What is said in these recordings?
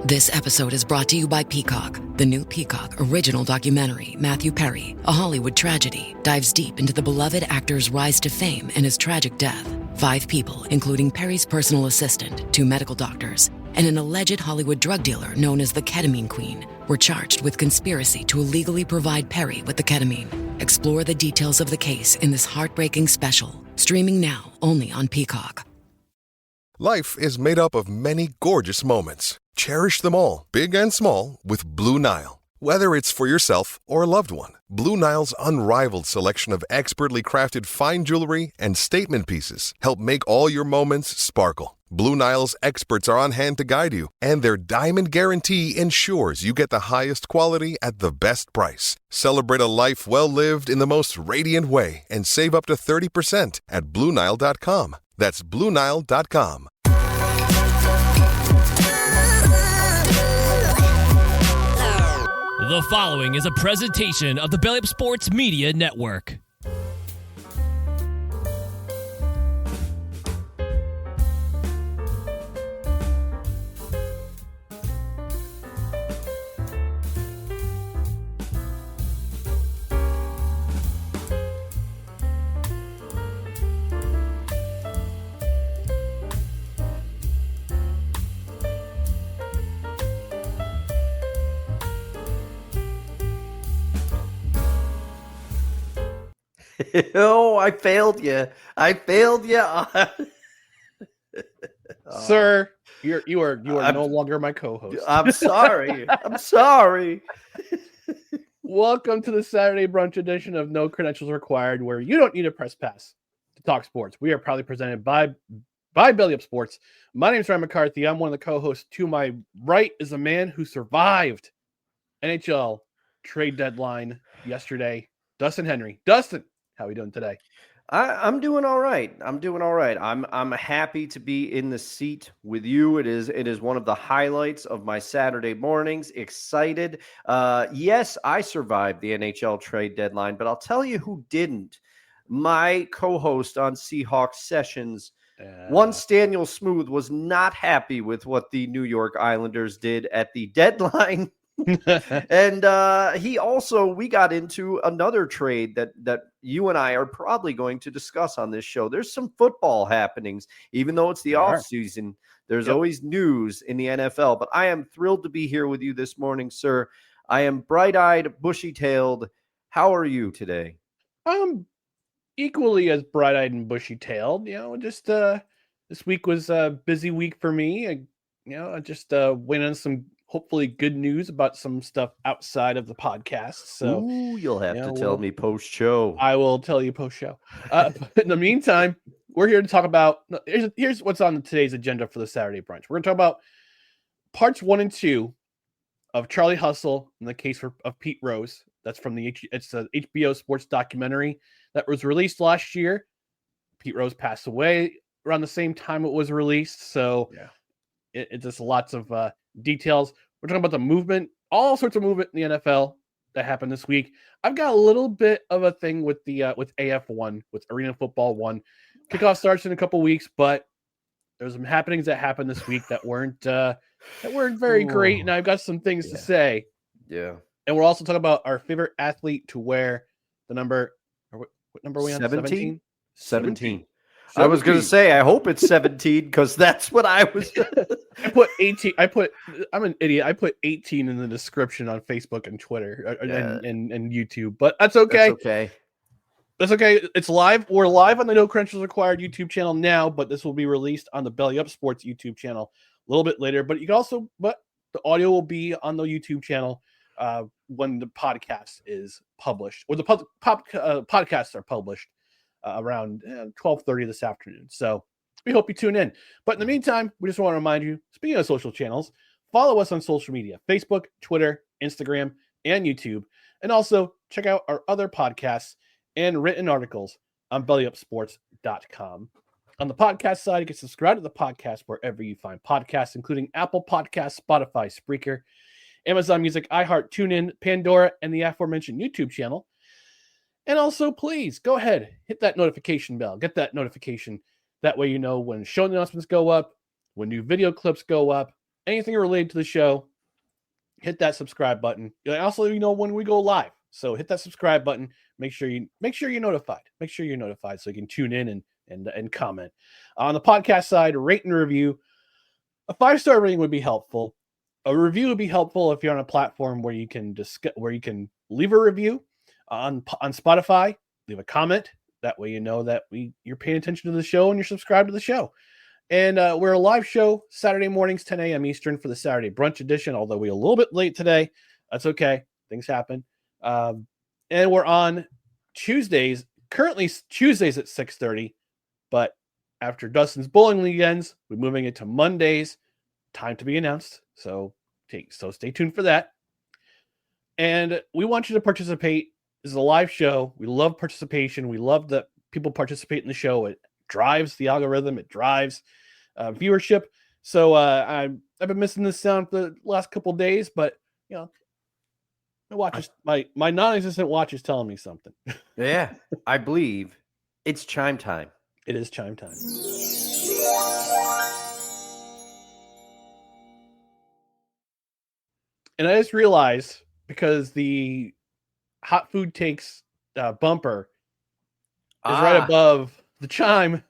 This episode is brought to you by Peacock. The new Peacock original documentary, Matthew Perry, A Hollywood Tragedy, dives deep into the beloved actor's rise to fame and his tragic death. 5 people, including Perry's personal assistant, 2 medical doctors, and an alleged Hollywood drug dealer known as the Ketamine Queen, were charged with conspiracy to illegally provide Perry with the ketamine. Explore the details of the case in this heartbreaking special, streaming now only on Peacock. Life is made up of many gorgeous moments. Cherish them all, big and small, with Blue Nile. Whether it's for yourself or a loved one, Blue Nile's unrivaled selection of expertly crafted fine jewelry and statement pieces help make all your moments sparkle. Blue Nile's experts are on hand to guide you, and their diamond guarantee ensures you get the highest quality at the best price. Celebrate a life well lived in the most radiant way and save up to 30% at BlueNile.com. That's BlueNile.com. The following is a presentation of the Belly Up Sports Media Network. Oh, I failed you. Sir, you are no longer my co-host. I'm sorry. I'm sorry. Welcome to the Saturday brunch edition of No Credentials Required, where you don't need a press pass to talk sports. We are proudly presented by Belly Up Sports. My name is Ryan McCarthy. I'm one of the co-hosts. To my right is a man who survived NHL trade deadline yesterday, Dustin Henry. Dustin, how are we doing today? I'm doing all right. I'm happy to be in the seat with you. It is one of the highlights of my Saturday mornings. Excited. Yes, I survived the NHL trade deadline, but I'll tell you who didn't. My co-host on Seahawks Sessions, once Daniel Smooth, was not happy with what the New York Islanders did at the deadline. And we got into another trade that you and I are probably going to discuss on this show. There's some football happenings, even though it's the off season. There's always news in the NFL, but I am thrilled to be here with you this morning, sir. I am bright-eyed, bushy-tailed. How are you today? Equally as bright-eyed and bushy-tailed. Just this week was a busy week for me. I just went on some hopefully good news about some stuff outside of the podcast. So you'll have to tell me post-show. I will tell you post-show. In the meantime, we're here to talk about here's what's on today's agenda for the Saturday brunch. We're going to talk about parts 1 and 2 of Charlie Hustle and the case of Pete Rose. That's from it's a HBO sports documentary that was released last year. Pete Rose passed away around the same time it was released. So it's just lots of details. We're talking about the movement, all sorts of movement in the NFL that happened this week. I've got a little bit of a thing with the with AF1, with Arena Football 1. Kickoff starts in a couple weeks, but there's some happenings that happened this week that weren't very great, and I've got some things to say. Yeah. And we're also talking about our favorite athlete to wear the number. What number are we on? 17. 17. I was going to say, I hope it's 17 because that's what I was. I put 18. I'm an idiot. I put 18 in the description on Facebook and Twitter and YouTube, but that's okay. That's okay. It's live. We're live on the No Credentials Required YouTube channel now, but this will be released on the Belly Up Sports YouTube channel a little bit later. But but the audio will be on the YouTube channel when the podcast is published, or the podcasts are published. Around 12:30 this afternoon. So we hope you tune in. But in the meantime, we just want to remind you, speaking of social channels, follow us on social media, Facebook, Twitter, Instagram, and YouTube. And also check out our other podcasts and written articles on bellyupsports.com. On the podcast side, you can subscribe to the podcast wherever you find podcasts, including Apple Podcasts, Spotify, Spreaker, Amazon Music, iHeart, TuneIn, Pandora, and the aforementioned YouTube channel. And also, please go ahead, hit that notification bell, get that notification. That way you know when show announcements go up, when new video clips go up, anything related to the show, hit that subscribe button. Also, when we go live, so hit that subscribe button. Make sure you're notified. Make sure you're notified so you can tune in and comment. On the podcast side, rate and review. A 5-star rating would be helpful. A review would be helpful if you're on a platform where you can leave a review. On Spotify, leave a comment. That way you know that you're paying attention to the show and you're subscribed to the show. And we're a live show Saturday mornings, 10 a.m. Eastern for the Saturday brunch edition, although we're a little bit late today. That's okay. Things happen. And we're on Tuesdays, currently Tuesdays at 6:30, but after Dustin's bowling league ends, we're moving it to Mondays. Time to be announced. So stay tuned for that. And we want you to participate. This is a live show. We love participation. We love that people participate in the show. It drives the algorithm. It drives viewership. So I've been missing this sound for the last couple of days, but my non-existent watch is telling me something. Yeah, I believe it's chime time. It is chime time. And I just realized, because the hot food takes bumper is right above the chime,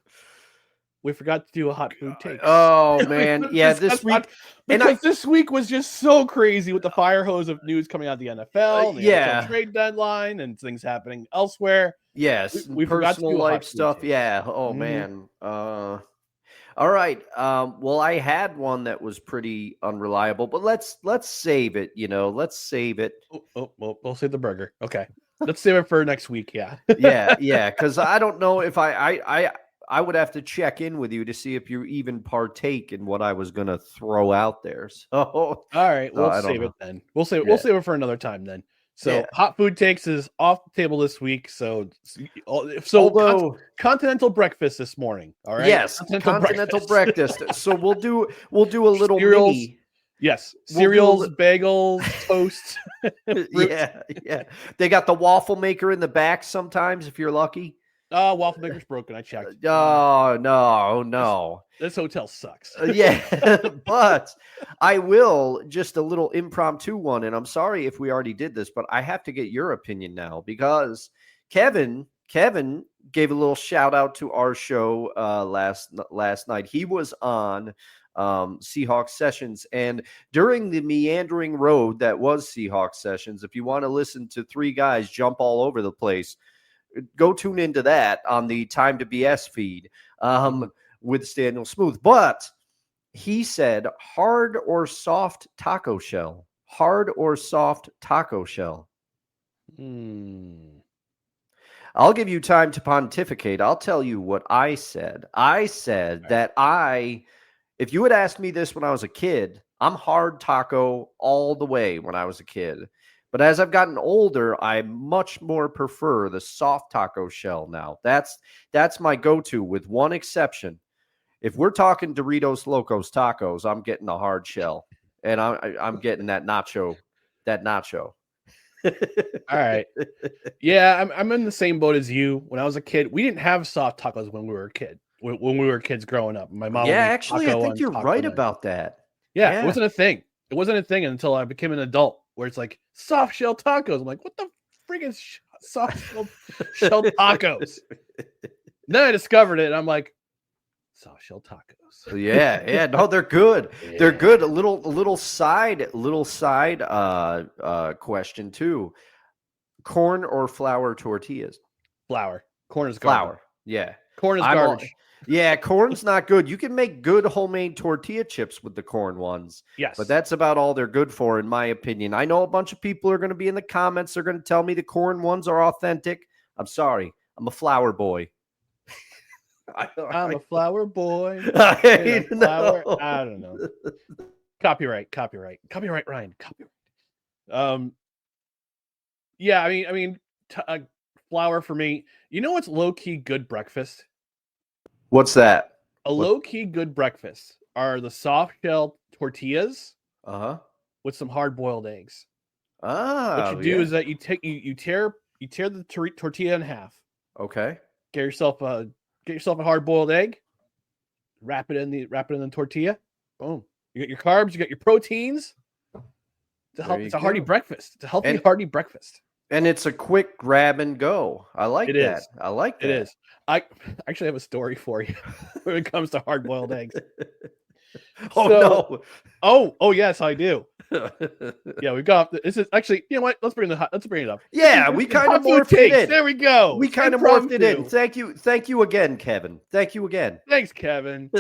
we forgot to do a hot food take. Oh man, yeah, this week this week was just so crazy with the fire hose of news coming out of the NFL, the NFL trade deadline, and things happening elsewhere. Yes, we forgot to do life stuff. Yeah. Oh man. All right. Well, I had one that was pretty unreliable, but let's save it. Let's save it. We'll save the burger. Okay, let's save it for next week. Yeah. yeah. Because I don't know if I would have to check in with you to see if you even partake in what I was going to throw out there. So, all right, we'll save it then. We'll save it for another time then. So, hot food takes is off the table this week. So continental breakfast this morning. All right. Yes, continental breakfast. So we'll do a little cereals. Mini. Yes, cereals, bagels, toast. yeah. They got the waffle maker in the back sometimes if you're lucky. Waffle maker's broken. I checked. Oh, no. This hotel sucks. Yeah, but I will, just a little impromptu one, and I'm sorry if we already did this, but I have to get your opinion now, because Kevin gave a little shout out to our show last night. He was on Seahawks Sessions, and during the meandering road that was Seahawks Sessions, if you want to listen to three guys jump all over the place, go tune into that on the Time to BS feed with Daniel Smooth. But he said, hard or soft taco shell? Hard or soft taco shell? I'll give you time to pontificate. I'll tell you what I said. I said that if you had asked me this when I was a kid, I'm hard taco all the way when I was a kid. But as I've gotten older, I much more prefer the soft taco shell now. That's my go-to, with one exception. If we're talking Doritos Locos Tacos, I'm getting a hard shell, and I'm getting that nacho. All right. Yeah, I'm in the same boat as you. When I was a kid, we didn't have soft tacos when we were a kid. When we were kids growing up, my mom. Yeah, actually, I think you're right about that. Yeah, it wasn't a thing. It wasn't a thing until I became an adult, where it's like soft shell tacos. I'm like, what the freaking soft shell tacos? Then I discovered it, and I'm like, soft shell tacos. Yeah. No, they're good. Yeah. They're good. A little side question too. Corn or flour tortillas? Flour. Corn is garbage. Flour. Yeah. Corn is garbage. Yeah, corn's not good. You can make good homemade tortilla chips with the corn ones. Yes. But that's about all they're good for, in my opinion. I know a bunch of people are going to be in the comments. They're going to tell me the corn ones are authentic. I'm sorry. I'm a flour boy. I'm a flour boy. I don't know. Copyright, Ryan. Copyright. Yeah, I mean, flour for me. You know what's low-key good breakfast? What's that? Low-key good breakfast are the soft shell tortillas with some hard-boiled eggs. What you do is that you tear the tortilla in half. Okay. Get yourself a hard-boiled egg. Wrap it in the tortilla. Boom. You got your carbs, you got your proteins. It's a hearty breakfast. It's a healthy, hearty breakfast. And it's a quick grab and go. I like that. I like that. It is. I actually have a story for you when it comes to hard-boiled eggs. No. Oh, yes, I do. Yeah, we got this. Is actually, you know what? Let's bring it up. Yeah, we kind of morphed it in. There we go. We kind of morphed it in. Thank you again, Kevin. Thank you again. Thanks, Kevin.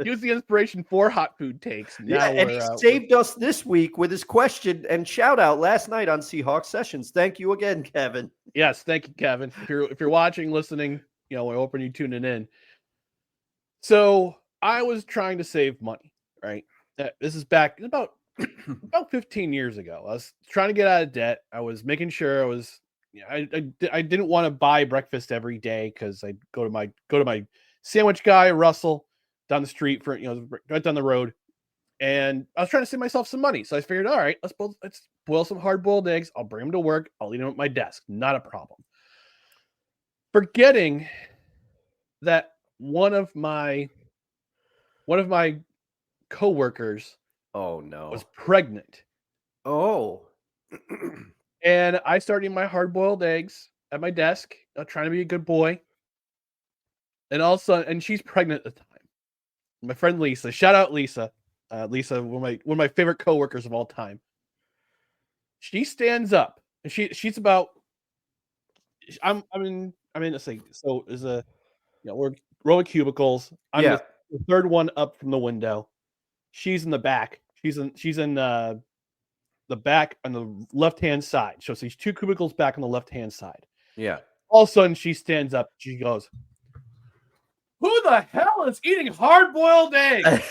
Use the inspiration for hot food takes. Now and he saved us this week with his question and shout out last night on Seahawks Sessions. Thank you again, Kevin. Yes, thank you, Kevin. If you're watching, listening, we're hoping you tuning in. So I was trying to save money, right? This is back about 15 years ago. I was trying to get out of debt. I was making sure I was. I didn't want to buy breakfast every day because I'd go to my sandwich guy, Russell, down the street right down the road, and I was trying to save myself some money. So I figured, all right, let's boil some hard-boiled eggs. I'll bring them to work. I'll eat them at my desk. Not a problem. Forgetting that one of my coworkers was pregnant. Oh. And I started eating my hard-boiled eggs at my desk, trying to be a good boy. And all of a sudden, and she's pregnant at the time. My friend Lisa, shout out Lisa. Lisa, one of my favorite coworkers of all time. She stands up, and she's about. I'm in. Let's see. So there's we're row of cubicles. I'm the third one up from the window. She's in the back. She's in the back on the left-hand side. So she's 2 cubicles back on the left-hand side. Yeah. All of a sudden, she stands up. She goes, "Who the hell is eating hard-boiled eggs?"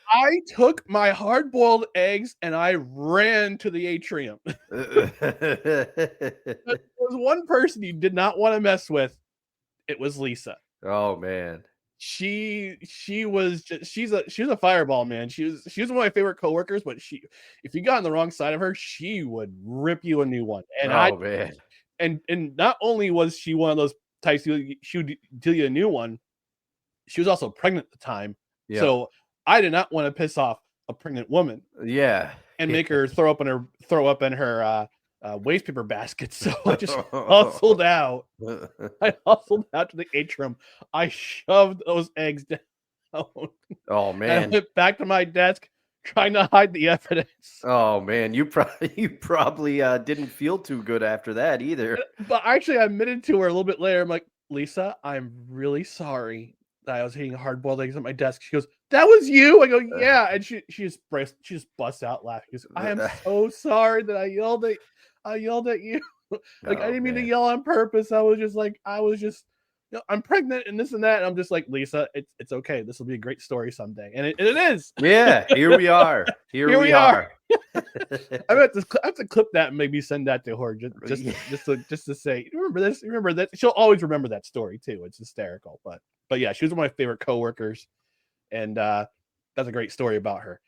I took my hard-boiled eggs and I ran to the atrium. There was one person you did not want to mess with. It was Lisa. Oh man. She's a fireball, man. She was one of my favorite coworkers, but if you got on the wrong side of her, she would rip you a new one. And man. And not only was she one of those types she would deal you a new one, she was also pregnant at the time. Yeah. So I did not want to piss off a pregnant woman. Yeah. And make her throw up in her waste paper basket. So I just hustled out. I hustled out to the atrium. I shoved those eggs down. Oh man. And I went back to my desk trying to hide the evidence. Oh man, you probably didn't feel too good after that either. But actually I admitted to her a little bit later. I'm like, "Lisa, I'm really sorry that I was eating hard-boiled eggs at my desk." She goes, "That was you?" I go, "Yeah." And she just busts out laughing. She goes, "I am so sorry that I yelled at you. Like, I didn't mean to yell on purpose. I was just I'm pregnant and this and that." And I'm just like, "Lisa, it's okay. This will be a great story someday." And it is. Yeah, here we are. Here we are. I have to clip that and maybe send that to her just to say, remember this, remember that. She'll always remember that story too. It's hysterical. But yeah, she was one of my favorite coworkers, and that's a great story about her.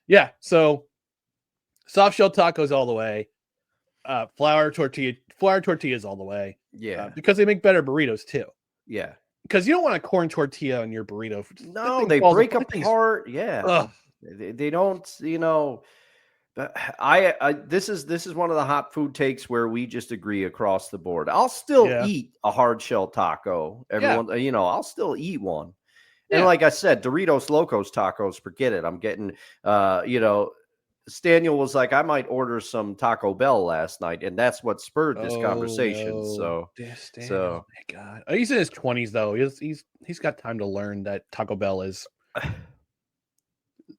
Yeah, so soft shell tacos all the way, flour tortillas all the way. Yeah, because they make better burritos too. Yeah, because you don't want a corn tortilla in your burrito. No, they break apart. Yeah, they don't. This is one of the hot food takes where we just agree across the board. I'll still eat a hard shell taco. I'll still eat one. And like I said, Doritos Locos tacos, forget it. I'm getting, Staniel was like, I might order some Taco Bell last night, and that's what spurred this conversation. No. So, my God, he's in his 20s though. He's got time to learn that Taco Bell is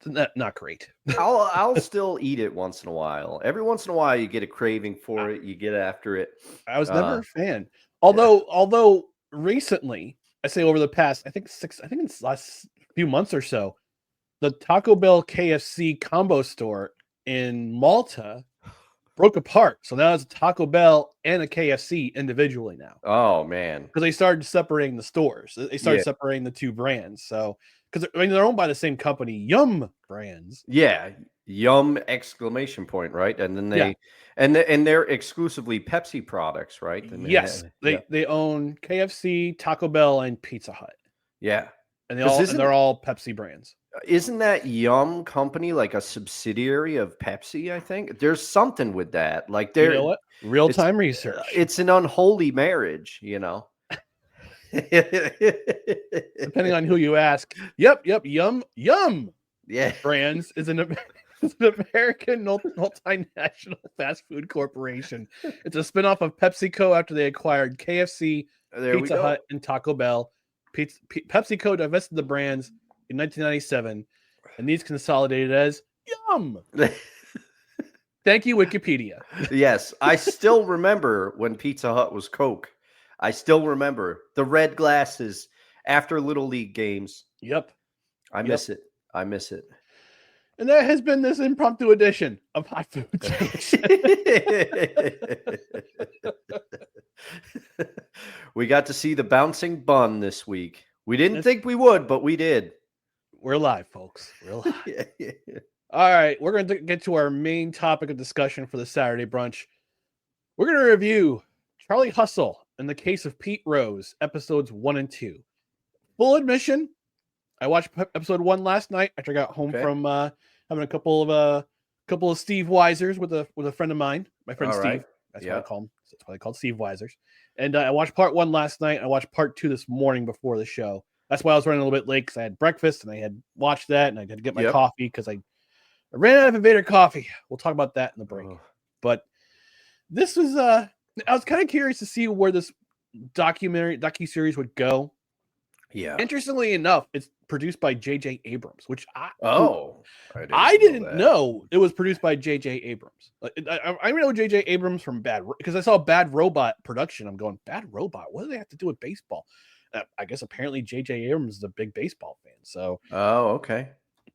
not great. I'll still eat it once in a while. Every once in a while, you get a craving for it. You get after it. I was never a fan. Although recently, I say over the past, I think it's the last few months or so, the Taco Bell KFC combo store in Malta broke apart. So now it's a Taco Bell and a KFC individually now. Oh man, because they started separating the stores. They started separating the two brands. So because they're owned by the same company, Yum Brands. Yeah, Yum ! Right? And then and they're exclusively Pepsi products, right? Yes, they own KFC, Taco Bell, and Pizza Hut. Yeah, and they're all Pepsi brands. Isn't that Yum Company like a subsidiary of Pepsi? I think there's something with that. Like You know what? Real-time research. It's an unholy marriage, you know. Depending on who you ask. Yep. Yum. Yeah. Brands is an American multinational fast food corporation. It's a spinoff of PepsiCo after they acquired KFC, Pizza Hut, and Taco Bell. PepsiCo divested the brands in 1997, and these consolidated as Yum. Thank you, Wikipedia. Yes, I still remember when Pizza Hut was Coke. I still remember the red glasses after Little League games. Yep. I miss it. And that has been this impromptu edition of Hot Food Takes. We got to see the bouncing bun this week. We didn't think we would, but we did. We're live, folks. We're live. All right, we're going to get to our main topic of discussion for the Saturday brunch. We're going to review Charlie Hustle and the Case of Pete Rose, episodes 1 and 2. Full admission, I watched episode 1 last night after I got home from having a couple of Steve Weisers with a friend of mine, my friend Steve. Right. That's what I call him. That's why they called Steve Weisers. And I watched part 1 last night. I watched part 2 this morning before the show. That's why I was running a little bit late, because I had breakfast and I had watched that, and I had to get my coffee because I ran out of Invader coffee. We'll talk about that in the break. But this was I was kind of curious to see where this docuseries would go. Yeah. Interestingly enough, it's produced by J.J. Abrams, which I didn't know it was produced by J.J. Abrams. I know J.J. Abrams from because I saw Bad Robot production. I'm going, Bad Robot? What do they have to do with baseball? I guess apparently J.J. Abrams is a big baseball fan. So. Oh, okay.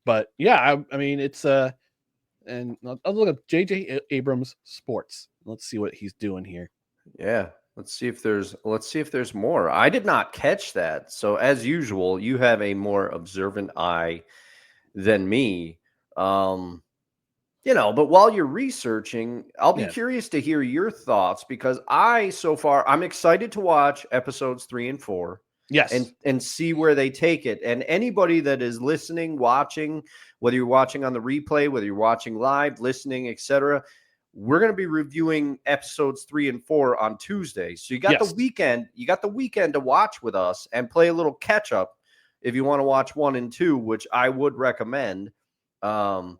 But yeah, I mean, it's and I'll look at J.J. Abrams Sports. Let's see what he's doing here. Yeah. Let's see if there's more. I did not catch that. So as usual, you have a more observant eye than me. But while you're researching, I'll be curious to hear your thoughts, because I'm excited to watch episodes 3 and 4. Yes. And see where they take it. And anybody that is listening, watching, whether you're watching on the replay, whether you're watching live, listening, etc., we're going to be reviewing episodes 3 and 4 on Tuesday. So you got the weekend. You got the weekend to watch with us and play a little catch up if you want to watch 1 and 2, which I would recommend. So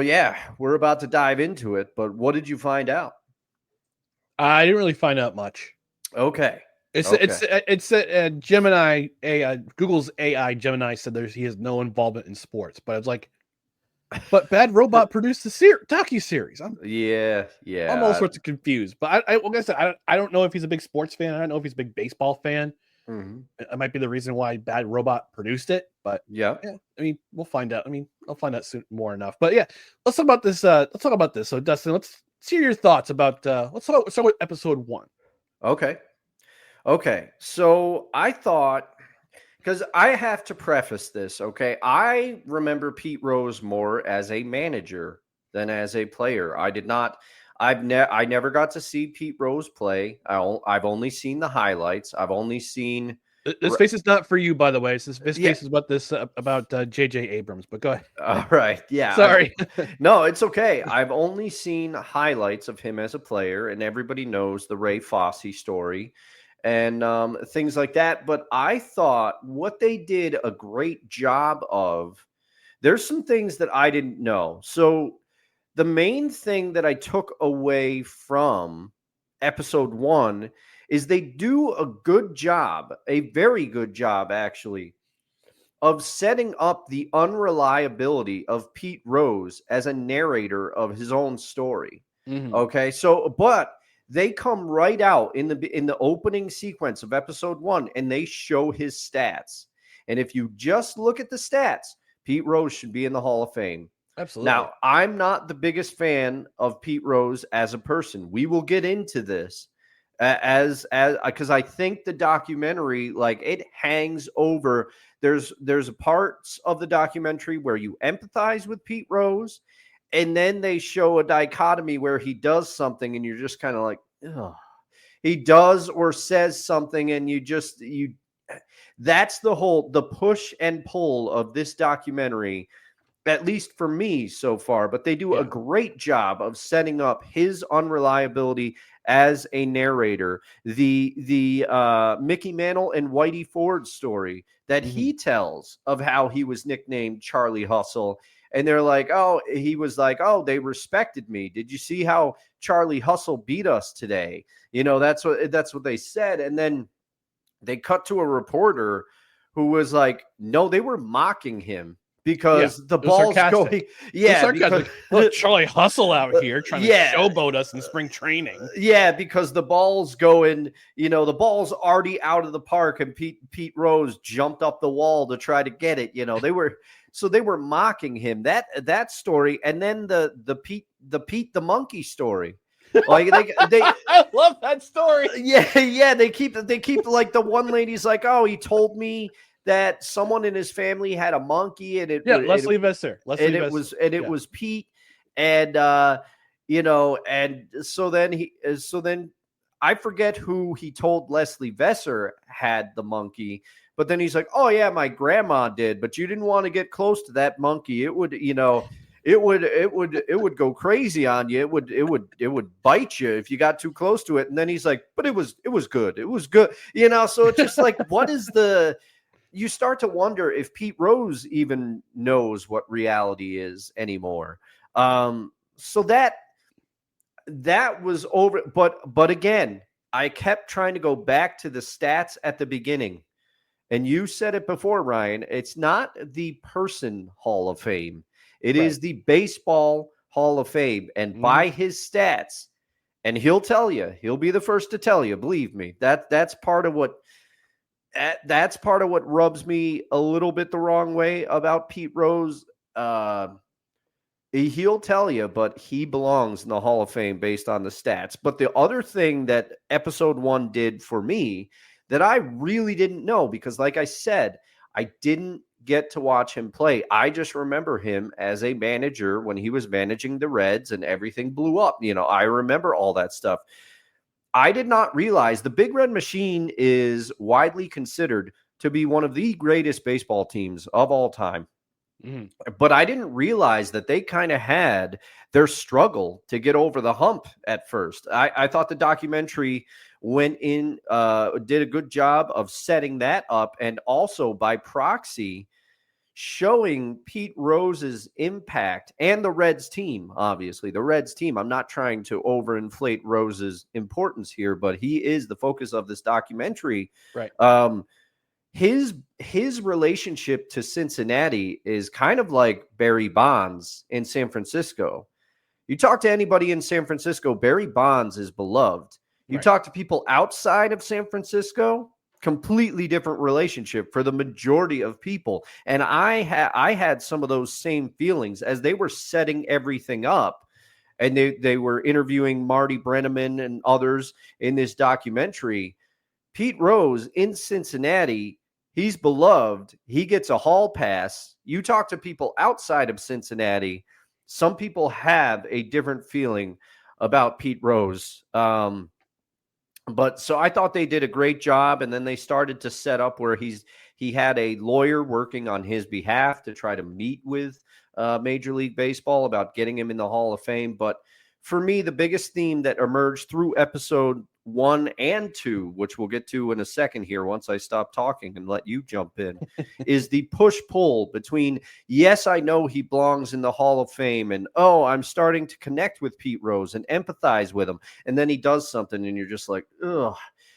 yeah, we're about to dive into it. But what did you find out? I didn't really find out much. Okay. It's Gemini Google's AI Gemini said he has no involvement in sports, but it's like, but Bad Robot produced the docuseries. I'm all sorts of confused. But like I said, I don't know if he's a big sports fan. I don't know if he's a big baseball fan. Mm-hmm. It might be the reason why Bad Robot produced it. But yeah, I mean, we'll find out. I mean, I'll find out soon more enough. But yeah, let's talk about this. So Dustin, let's hear your thoughts about. Let's start with episode 1. Okay. So I thought, because I have to preface this, okay? I remember Pete Rose more as a manager than as a player. I never got to see Pete Rose play. I've only seen the highlights. I've only seen. This face is not for you, by the way. This face is about J.J. Abrams. But go ahead. All right. Yeah. Sorry. No, it's okay. I've only seen highlights of him as a player, and everybody knows the Ray Fosse story and things like that. But I thought what they did a great job of, there's some things that I didn't know. So the main thing that I took away from episode 1 is they do a good job, a very good job actually, of setting up the unreliability of Pete Rose as a narrator of his own story. Mm-hmm. Okay, so but they come right out in the opening sequence of episode 1 and they show his stats. And if you just look at the stats, Pete Rose should be in the Hall of Fame. Absolutely. Now, I'm not the biggest fan of Pete Rose as a person. We will get into this as because I think the documentary, like, it hangs over. There's parts of the documentary where you empathize with Pete Rose, and then they show a dichotomy where he does something and you're just kind of like, ugh. He does or says something and you that's the push and pull of this documentary, at least for me so far. But they do a great job of setting up his unreliability as a narrator. The Mickey Mantle and Whitey Ford story that he tells of how he was nicknamed Charlie Hustle. And they're like, oh, he was like, oh, they respected me. Did you see how Charlie Hustle beat us today? That's what they said. And then they cut to a reporter who was like, no, they were mocking him because the ball's going. Yeah, because look, Charlie Hustle out here trying to showboat us in spring training. Yeah, because the ball's going, the ball's already out of the park, and Pete Rose jumped up the wall to try to get it. They were mocking him. That story, and then the Pete the monkey story. Like they I love that story. Yeah. They keep like the one lady's like, oh, he told me that someone in his family had a monkey, and Leslie Visser. It was Pete, and and so then I forget who he told Leslie Visser had the monkey, but then he's like, oh yeah, my grandma did, but you didn't want to get close to that monkey. It would, it would go crazy on you. It would bite you if you got too close to it. And then he's like, but it was good. It was good. So it's just like, what is you start to wonder if Pete Rose even knows what reality is anymore. So that was over. But again, I kept trying to go back to the stats at the beginning. And you said it before, Ryan, it's not the person Hall of Fame. It is the baseball Hall of Fame. And by his stats, and he'll tell you, he'll be the first to tell you, believe me, that's part of what rubs me a little bit the wrong way about Pete Rose. He'll tell you, but he belongs in the Hall of Fame based on the stats. But the other thing that episode 1 did for me that I really didn't know, because like I said, I didn't get to watch him play. I just remember him as a manager when he was managing the Reds and everything blew up. I remember all that stuff. I did not realize the Big Red Machine is widely considered to be one of the greatest baseball teams of all time. But I didn't realize that they kind of had their struggle to get over the hump at first. I thought the documentary went in, did a good job of setting that up, and also by proxy showing Pete Rose's impact and the Reds team. Obviously, the Reds team. I'm not trying to overinflate Rose's importance here, but he is the focus of this documentary. Right. His relationship to Cincinnati is kind of like Barry Bonds in San Francisco. You talk to anybody in San Francisco, Barry Bonds is beloved. You talk to people outside of San Francisco, completely different relationship for the majority of people. And I had some of those same feelings as they were setting everything up. And they were interviewing Marty Brennaman and others in this documentary. Pete Rose in Cincinnati, he's beloved. He gets a hall pass. You talk to people outside of Cincinnati, some people have a different feeling about Pete Rose. But so I thought they did a great job, and then they started to set up where he had a lawyer working on his behalf to try to meet with Major League Baseball about getting him in the Hall of Fame. But for me, the biggest theme that emerged through episode 1 and 2, which we'll get to in a second here once I stop talking and let you jump in, is the push-pull between, yes, I know he belongs in the Hall of Fame, and, oh, I'm starting to connect with Pete Rose and empathize with him, and then he does something, and you're just like, ugh.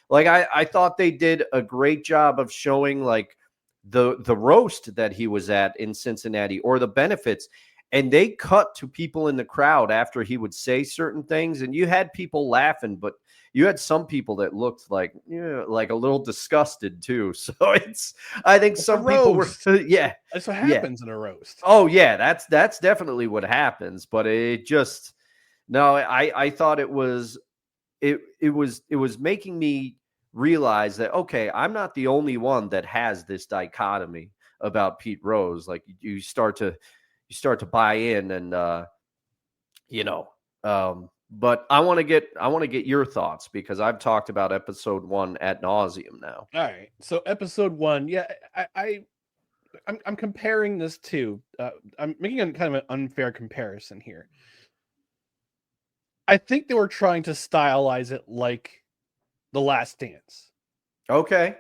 Like, I thought they did a great job of showing, like, the roast that he was at in Cincinnati or the benefits. And they cut to people in the crowd after he would say certain things. And you had people laughing, but you had some people that looked like, like a little disgusted too. So I think some people were, That's what happens in a roast. Oh yeah. That's definitely what happens. But it just, no, I thought it was making me realize that, okay, I'm not the only one that has this dichotomy about Pete Rose. Like you start to buy in, and But I want to get your thoughts because I've talked about episode 1 ad nauseum now. All right. So episode 1, yeah, I'm comparing this to I'm making a kind of an unfair comparison here. I think they were trying to stylize it like The Last Dance. Okay.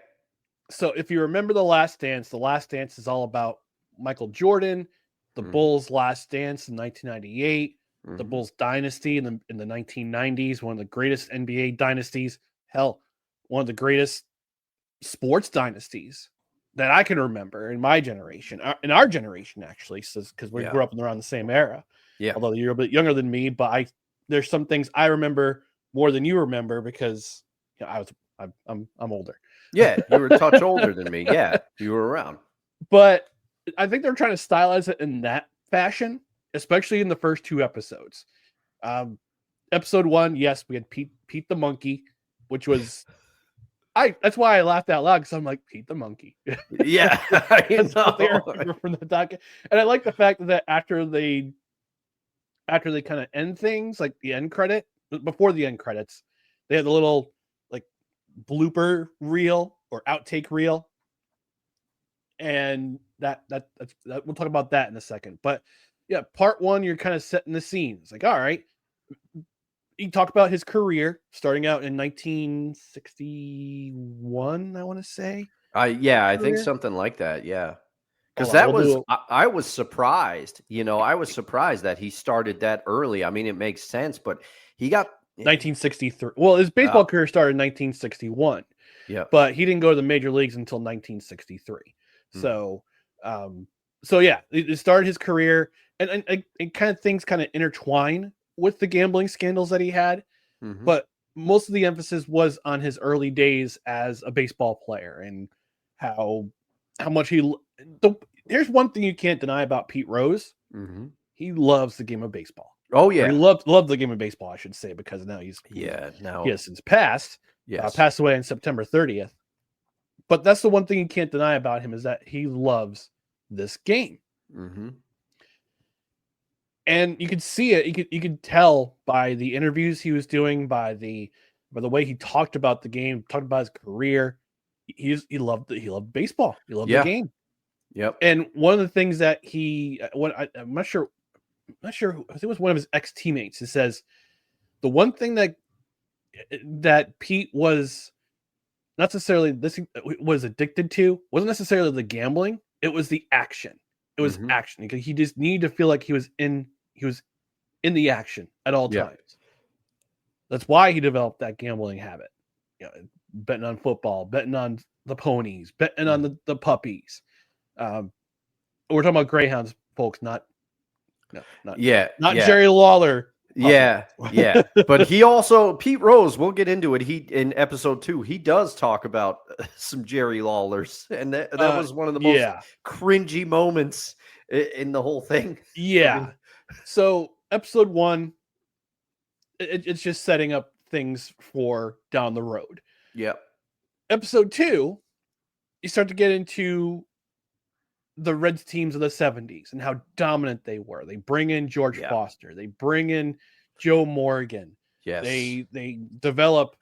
So if you remember The Last Dance is all about Michael Jordan, the Bulls' last dance in 1998, the Bulls dynasty in the 1990s, one of the greatest NBA dynasties, hell, one of the greatest sports dynasties that I can remember in my generation, in our generation, actually, because we grew up around the same era. Yeah. Although you're a bit younger than me, but there's some things I remember more than you remember because I'm older. Yeah, you were a touch older than me. Yeah, you were around. But I think they're trying to stylize it in that fashion, especially in the first 2 episodes. Episode 1, yes, we had Pete the Monkey, which was that's why I laughed out loud because I'm like, Pete the Monkey. Yeah, That's what they remember from the doc. And I like the fact that after they kind of end things, like the end credit, before the end credits, they had the little like blooper reel or outtake reel. And that's we'll talk about that in a second. But yeah, part 1, you're kind of setting the scene. It's like, all right, he talked about his career starting out in 1961, I want to say. I think something like that. Yeah. Because I was surprised, I was surprised that he started that early. I mean, it makes sense, but he got 1963. Well, his baseball career started in 1961. Yeah. But he didn't go to the major leagues until 1963. So yeah, it started his career and kind of things kind of intertwine with the gambling scandals that he had. But most of the emphasis was on his early days as a baseball player and how much here's one thing you can't deny about Pete Rose. He loves the game of baseball. Oh yeah. Or he loved the game of baseball, I should say, because now he has since passed. Yes. Passed away on September 30th. But that's the one thing you can't deny about him is that he loves this game. And you could see it. You could tell by the interviews he was doing, by the way he talked about the game, talked about his career. He loved baseball. He loved the game. Yep. And one of the things that I'm not sure. I think it was one of his ex-teammates who says the one thing that Pete was not necessarily was addicted to wasn't necessarily the gambling. It was the action. It was action. He just needed to feel like he was in the action at all times. That's why he developed that gambling habit. Betting on football, betting on the ponies, betting on the puppies. We're talking about greyhounds, folks, not Jerry Lawler. Yeah. But Pete Rose, we'll get into it. In episode 2, he does talk about some Jerry Lawlers, and that was one of the most cringy moments in the whole thing. Yeah. So episode 1, it's just setting up things for down the road. Yep. Episode 2, you start to get into the Reds teams of the 70s and how dominant they were. They bring in George Foster. They bring in Joe Morgan. Yes. They develop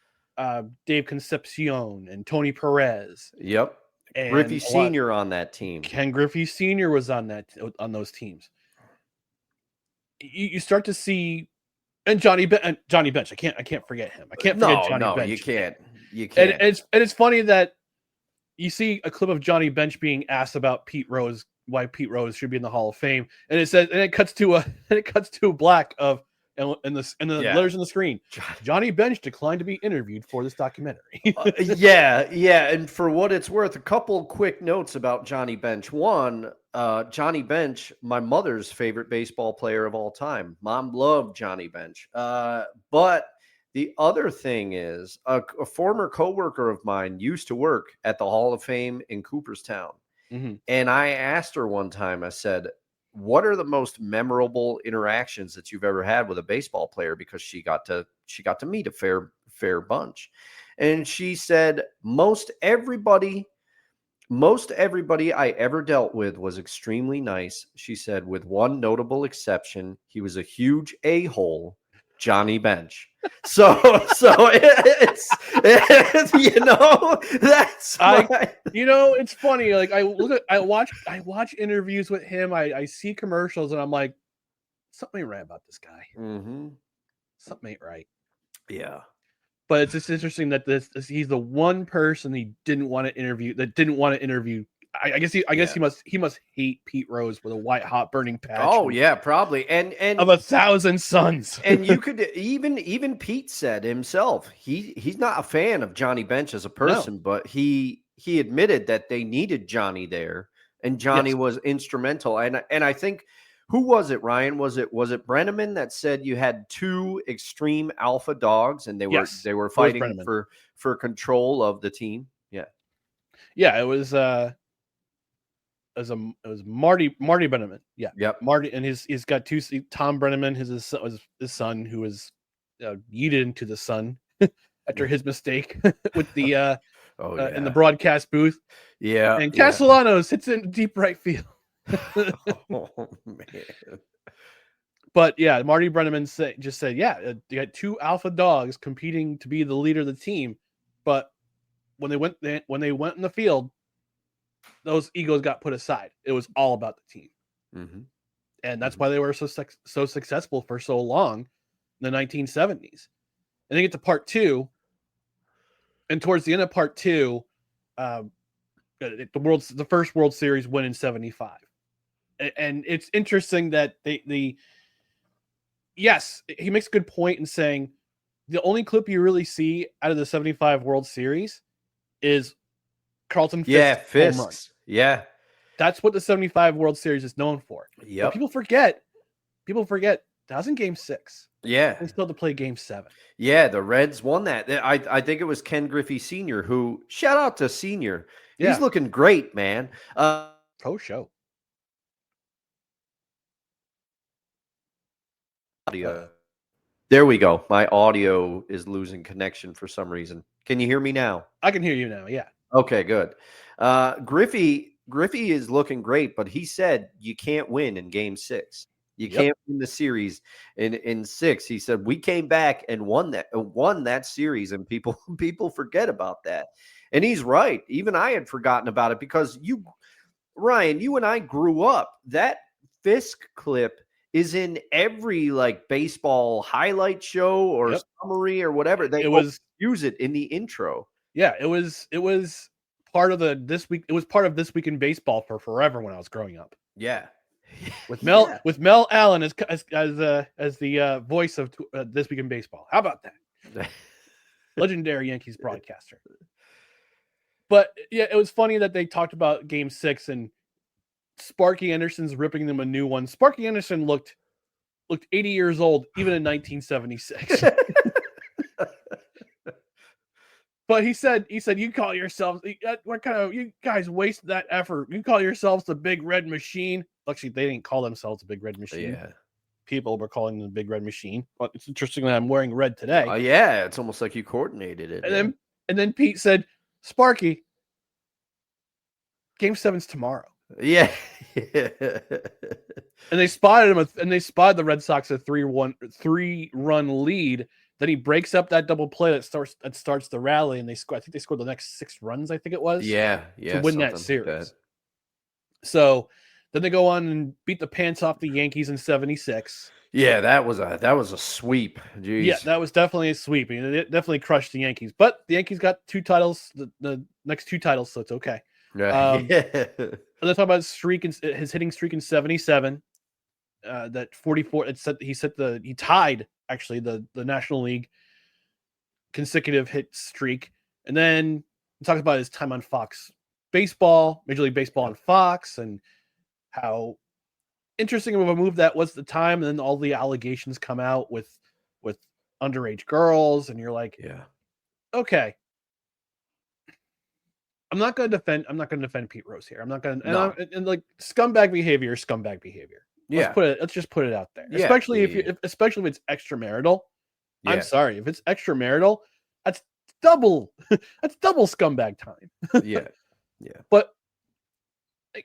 Dave Concepcion and Tony Perez. Yep. And Griffey Sr. on that team. Ken Griffey Sr. was on those teams. You start to see, and Johnny Bench. I can't forget him. I can't forget Johnny Bench. No, you can't. You can't. And it's funny that you see a clip of Johnny Bench being asked about Pete Rose, why Pete Rose should be in the Hall of Fame, and it cuts to a black of and the letters on the screen. Johnny Bench declined to be interviewed for this documentary. And for what it's worth, a couple quick notes about Johnny Bench. One, Johnny Bench, my mother's favorite baseball player of all time. Mom loved Johnny Bench. But the other thing is a former coworker of mine used to work at the Hall of Fame in Cooperstown. And I asked her one time, I said, what are the most memorable interactions that you've ever had with a baseball player? Because she got to meet a fair bunch. And she said, most everybody I ever dealt with was extremely nice. She said, with one notable exception, he was a huge a-hole, Johnny Bench. So it's that's why. It's funny. Like I watch interviews with him. I see commercials and I'm like, something ain't right about this guy. Mm-hmm. Something ain't right. Yeah. But it's just interesting that he's the one person he didn't want to interview. I guess he must hate Pete Rose with a white hot burning passion. Oh yeah, probably. And of 1,000 suns. And you could even Pete said himself, he's not a fan of Johnny Bench as a person, but he admitted that they needed Johnny there, and Johnny was instrumental. And I think, who was it, Ryan? Was it Brenneman that said you had two extreme alpha dogs and they were fighting for control of the team? Yeah. Yeah, it was Marty Brenneman. Yeah. Yep. Marty, and he's got two. Tom Brenneman, his son, who was yeeted into the sun after his mistake with the in the broadcast booth. Yeah. And Castellanos hits in deep right field. Oh man. But yeah, Marty Brenneman said, you got two alpha dogs competing to be the leader of the team, but when they went in the field, those egos got put aside. It was all about the team. Mm-hmm. And that's why they were so successful for so long in the 1970s. And they get to part two, and towards the end of part two, the first World Series win in 75. And it's interesting that yes, he makes a good point in saying the only clip you really see out of the 75 World Series is Carlton Fisk's. Yeah. That's what the 75 World Series is known for. Yeah. People forget that was in Game 6. Yeah. They still had to play Game 7. Yeah, the Reds won that. I think it was Ken Griffey Sr. who, shout out to Sr. Yeah. He's looking great, man. Show. Audio. There we go. My audio is losing connection for some reason. Can you hear me now? I can hear you now. Yeah. Okay, good. Griffey is looking great, but he said you can't win in Game 6. You can't win the series in 6. He said we came back and won that series, and people forget about that. And he's right. Even I had forgotten about it because Ryan, you and I grew up. That Fisk clip is in every baseball highlight show or summary or whatever. They use it in the intro. Yeah, it was part of This Week. It was part of This Week in Baseball for forever when I was growing up. Yeah, with Mel Allen as the voice of This Week in Baseball. How about that? Legendary Yankees broadcaster. But yeah, it was funny that they talked about Game 6 and Sparky Anderson's ripping them a new one. Sparky Anderson looked 80 years old even in 1976. But he said, you call yourselves, what kind of, you guys waste that effort. You call yourselves the Big Red Machine. Actually, they didn't call themselves the Big Red Machine. Yeah. People were calling them the Big Red Machine. But it's interesting that I'm wearing red today. Yeah, it's almost like you coordinated it. And then Pete said, Sparky, Game 7's tomorrow. Yeah. And they spotted him, and they spotted the Red Sox a 3-run lead. Then he breaks up that double play that starts the rally, and I think they scored the next 6 runs. I think it was. Yeah, to win that series. Like that. So then they go on and beat the pants off the Yankees in 76. Yeah, that was a sweep. Jeez. Yeah, that was definitely a sweep. It definitely crushed the Yankees, but the Yankees got 2 titles, the next 2 titles, so it's okay. Let's talk about his hitting streak in 77. That 44. He tied actually the National League consecutive hit streak, and then he talks about his time on Fox Baseball, Major League Baseball on Fox, and how interesting of a move that was at the time. And then all the allegations come out with underage girls, and you're like, yeah, okay. I'm not going to defend Pete Rose here. I'm not going to, and like scumbag behavior. Yeah. Let's just put it out there. Yeah, especially if it's extramarital. Yeah. I'm sorry. If it's extramarital, that's double scumbag time. Yeah. Yeah. But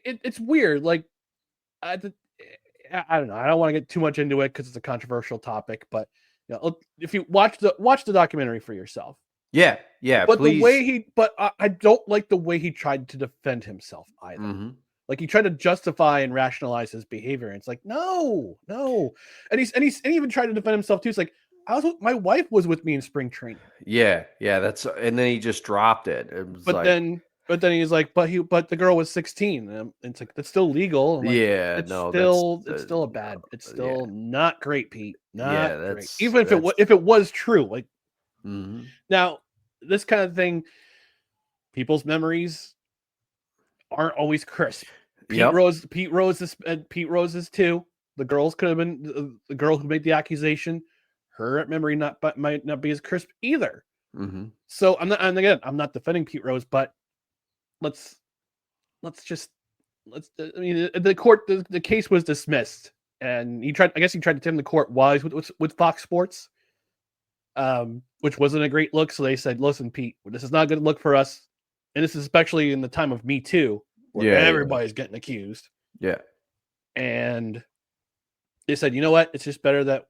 it's weird. Like, I don't know. I don't want to get too much into it because it's a controversial topic, but if you watch the documentary for yourself. Yeah, But please. the way I don't like the way he tried to defend himself either. Mm-hmm. Like he tried to justify and rationalize his behavior. And it's like, no. And he even tried to defend himself too. It's like, my wife was with me in spring training. Yeah, and then he just dropped it. But then he's like, but the girl was 16. And it's like, that's still legal. Like, it's still not great, Pete. Not great. Even if it was true, like now this kind of thing, people's memories aren't always crisp. Pete Rose is too. The girls could have been the girl who made the accusation. Her memory might not be as crisp either. Mm-hmm. So I'm not defending Pete Rose, but let's I mean, the case was dismissed, and he tried to tame the court while he's with Fox Sports, which wasn't a great look. So they said, listen, Pete, this is not a good look for us. And this is especially in the time of Me Too, where everybody's getting accused. Yeah. And they said, you know what? It's just better that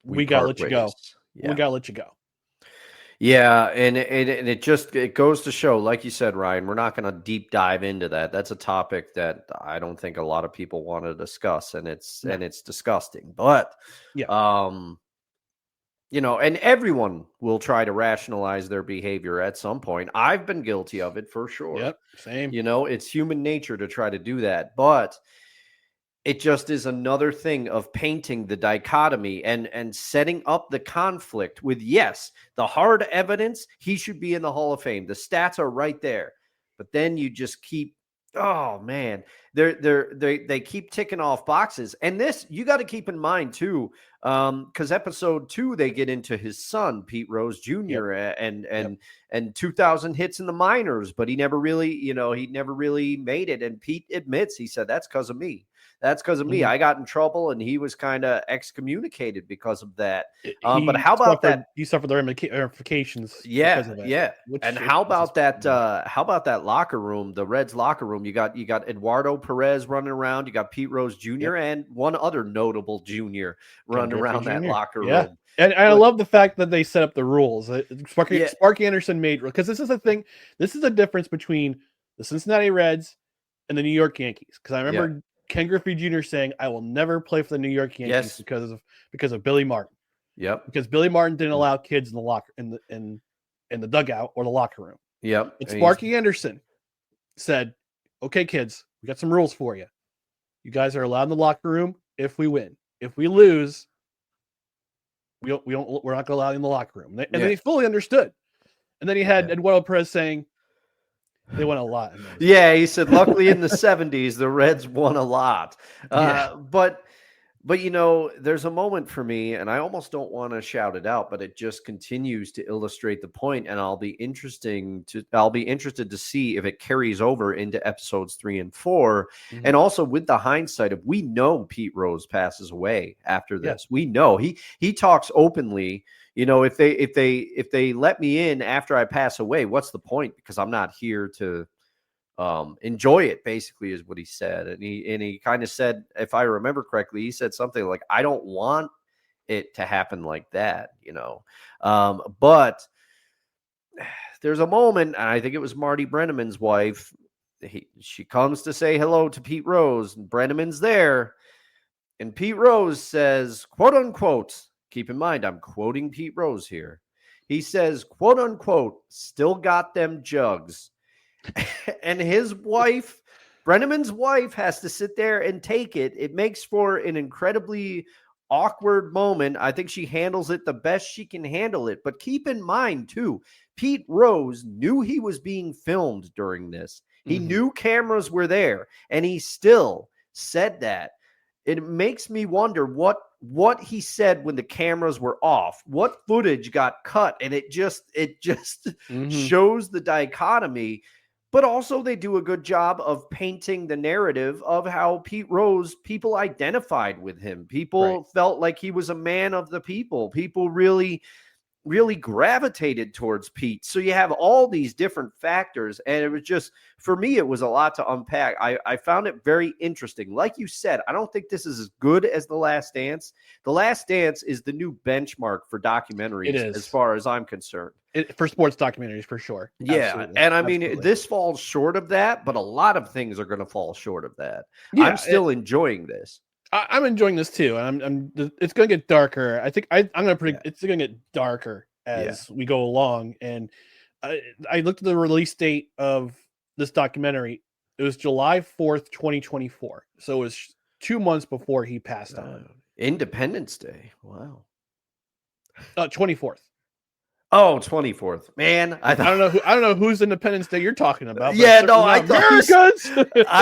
we got to let you go. Yeah. We got to let you go. Yeah. And it goes to show, like you said, Ryan, we're not going to deep dive into that. That's a topic that I don't think a lot of people want to discuss, and it's disgusting. But, and everyone will try to rationalize their behavior at some point. I've been guilty of it for sure. Yep, same. It's human nature to try to do that. But it just is another thing of painting the dichotomy and setting up the conflict with, yes, the hard evidence, he should be in the Hall of Fame. The stats are right there. But then you just keep, oh man, they keep ticking off boxes. And this, you got to keep in mind too, because episode 2, they get into his son, Pete Rose Jr. and 2,000 hits in the minors, but he never really made it. And Pete admits, he said, that's because of me. That's because of me. I got in trouble, and he was kind of excommunicated because of that. But how about that? He suffered the ramifications. Yeah. And how about that? How about that locker room? The Reds locker room. You got Eduardo Perez running around. You got Pete Rose Jr. and one other notable junior running around that locker room. And I love the fact that they set up the rules. Sparky Anderson made, because this is the thing. This is the difference between the Cincinnati Reds and the New York Yankees. Because I remember Ken Griffey Jr. saying, "I will never play for the New York Yankees because of Billy Martin." Yep. Because Billy Martin didn't allow kids in the locker in the dugout or the locker room. Yep. But Sparky Anderson said, "Okay, kids, we got some rules for you. You guys are allowed in the locker room if we win. If we lose, we're not going to allow you in the locker room." And they fully understood. And then he had Eduardo Perez saying, they won a lot. Yeah, he said, luckily in the 70s, the Reds won a lot. But there's a moment for me, and I almost don't want to shout it out, but it just continues to illustrate the point, and I'll be interested to see if it carries over into episodes 3 and 4. And also with the hindsight of, we know Pete Rose passes away after this. We know he talks openly. If they let me in after I pass away, what's the point? Because I'm not here to enjoy it, basically, is what he said. And he kind of said, if I remember correctly, he said something like, I don't want it to happen like that, but there's a moment, and I think it was Marty Brenneman's wife. She comes to say hello to Pete Rose, and Brenneman's there. And Pete Rose says, quote unquote, keep in mind, I'm quoting Pete Rose here. He says, quote unquote, still got them jugs. And his wife, Brenneman's wife, has to sit there and take it. It makes for an incredibly awkward moment. I think she handles it the best she can handle it. But keep in mind, too, Pete Rose knew he was being filmed during this. He knew cameras were there, and he still said that. It makes me wonder what he said when the cameras were off, what footage got cut, and it just shows the dichotomy. But also they do a good job of painting the narrative of how Pete Rose, people identified with him. People felt like he was a man of the people. People really really gravitated towards Pete. So you have all these different factors, and it was just, for me, it was a lot to unpack. I found it very interesting. Like you said, I don't think this is as good as The Last Dance. The Last Dance is the new benchmark for documentaries, as far as I'm concerned. For sports documentaries, for sure. Yeah, absolutely. And I mean, this falls short of that, but a lot of things are going to fall short of that. Yeah, I'm still enjoying this. I'm enjoying this too, and it's going to get darker. I think I'm going to predict it's going to get darker as we go along. And I looked at the release date of this documentary. It was July 4th, 2024. So it was 2 months before he passed on. Independence Day. Wow. 24th. Oh, 24th. Man, I don't know whose Independence Day you're talking about. Yeah, no, I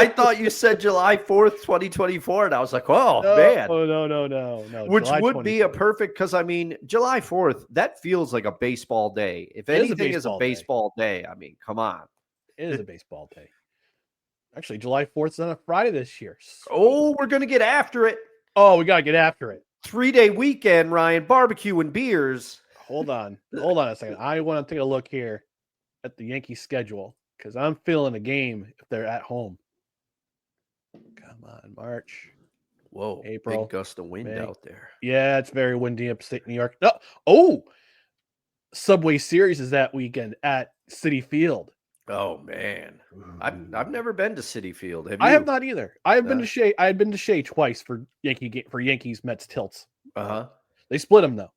thought you said July 4th, 2024, and I was like, man. No. Which July would 24th. Be a perfect, because I mean, July 4th, that feels like a baseball day. If anything is a baseball day, I mean, come on. It is a baseball day. Actually, July 4th is on a Friday this year. Oh, we're gonna get after it. Oh, we gotta get after it. 3-day weekend, Ryan, barbecue and beers. Hold on a second. I want to take a look here at the Yankees schedule because I'm feeling a game if they're at home. Come on, March. Whoa, April. Big gust of wind out there. Yeah, it's very windy upstate New York. Oh, Subway Series is that weekend at Citi Field. Oh man, I've never been to Citi Field. Have you? I have not either. I have been to Shea. I had been to Shea twice for Yankees Mets tilts. They split them though.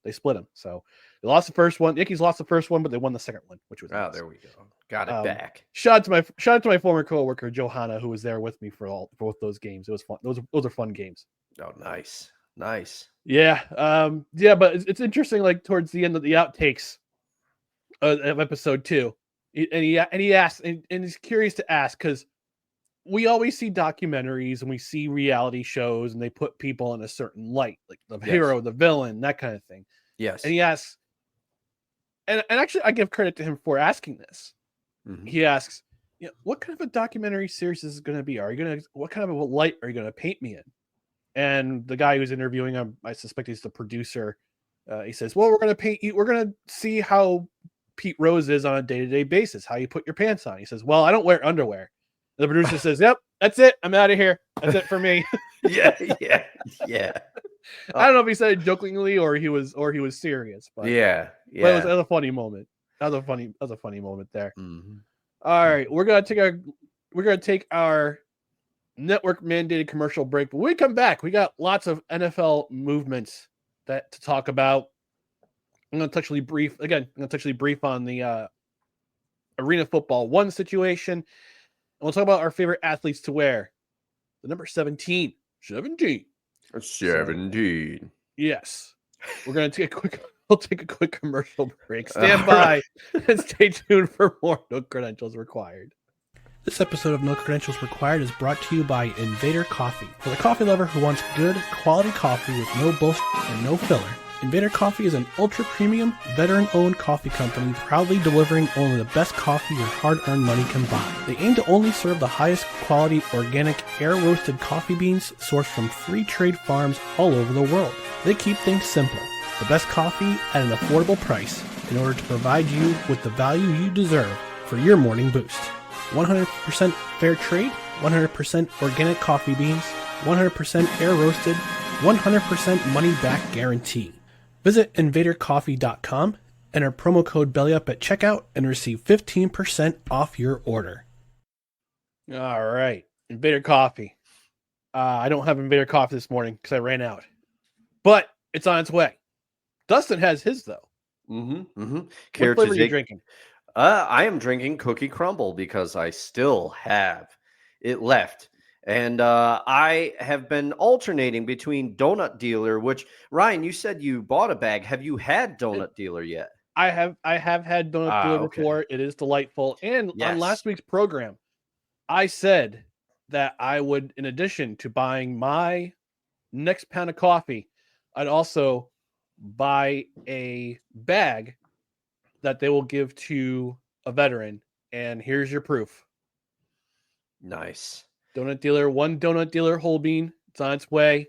So they lost the first one. Yankees lost the first one, but they won the second one, which was nice. There we go. Got it back. Shout out to my former coworker Johanna, who was there with me for both those games. It was fun. Those are fun games. Oh, nice. Yeah, but it's interesting. Like towards the end of the outtakes of episode 2, and he asked, and he's curious to ask because we always see documentaries and we see reality shows and they put people in a certain light, like the hero, the villain, that kind of thing. Yes. And he asks, and actually I give credit to him for asking this. Mm-hmm. He asks, what kind of a documentary series is going to be? What kind of a light are you going to paint me in? And the guy who's interviewing him, I suspect he's the producer. He says, well, we're going to paint you. We're going to see how Pete Rose is on a day-to-day basis, how you put your pants on. He says, well, I don't wear underwear. The producer says, yep, that's it. I'm out of here. That's it for me. Yeah. I don't know if he said it jokingly or he was serious, but yeah. But it was a funny moment. That was a funny moment there. Mm-hmm. All right, we're gonna take our network mandated commercial break. But when we come back, we got lots of NFL movements to talk about. I'm gonna touch brief on the Arena Football 1 situation. And we'll talk about our favorite athletes to wear. The number 17. 17. Yes. We're going to we'll take a quick commercial break. Stand by and stay tuned for more No Credentials Required. This episode of No Credentials Required is brought to you by Invader Coffee. For the coffee lover who wants good, quality coffee with no bullshit and no filler, Invader Coffee is an ultra-premium, veteran-owned coffee company proudly delivering only the best coffee your hard-earned money can buy. They aim to only serve the highest quality, organic, air-roasted coffee beans sourced from free trade farms all over the world. They keep things simple. The best coffee at an affordable price in order to provide you with the value you deserve for your morning boost. 100% fair trade, 100% organic coffee beans, 100% air-roasted, 100% money-back guarantee. Visit invadercoffee.com, enter promo code BELLYUP at checkout, and receive 15% off your order. All right, Invader Coffee. I don't have Invader Coffee this morning because I ran out. But it's on its way. Dustin has his, though. What flavor are you drinking? I am drinking Cookie Crumble because I still have it left. And I have been alternating between Donut Dealer, which, Ryan, you said you bought a bag. Have you had Donut Dealer yet? I have had Donut Dealer before. It is delightful. And on last week's program, I said that I would, in addition to buying my next pound of coffee, I'd also buy a bag that they will give to a veteran. And here's your proof. Nice. Donut Dealer, one Donut Dealer whole bean. It's on its way.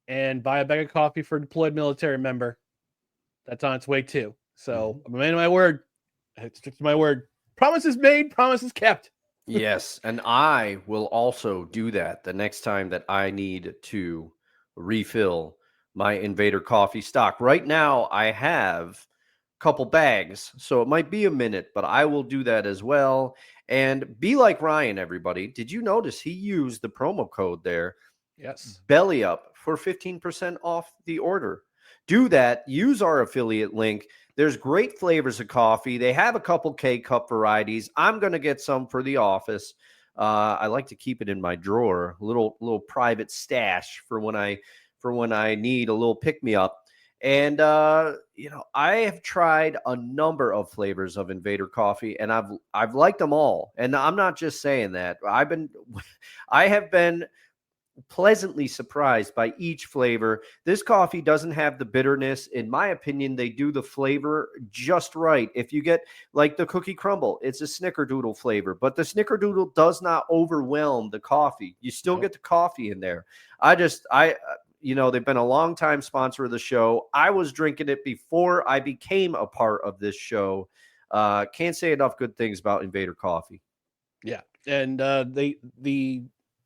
And buy a bag of coffee for a deployed military member. That's on its way too. So I'm a man of my word. I stick to my word. Promises made, promises kept. Yes, and I will also do that the next time that I need to refill my Invader coffee stock. Right now, I have a couple bags, so it might be a minute, but I will do that as well. And be like Ryan, everybody. Did you notice he used the promo code there? Yes. Belly Up for 15% off the order. Do that. Use our affiliate link. There's great flavors of coffee. They have a couple K-cup varieties. I'm going to get some for the office. I like to keep it in my drawer, little private stash for when I need a little pick-me-up. And I have tried a number of flavors of Invader coffee, and I've liked them all. And I'm not just saying that. I have been pleasantly surprised by each flavor. This coffee doesn't have the bitterness. In my opinion, they do the flavor just right. If you get like the cookie crumble, it's a snickerdoodle flavor, but the snickerdoodle does not overwhelm the coffee. You still get the coffee in there. They've been a long time sponsor of the show. I was drinking it before I became a part of this show. Can't say enough good things about Invader coffee. Yeah. And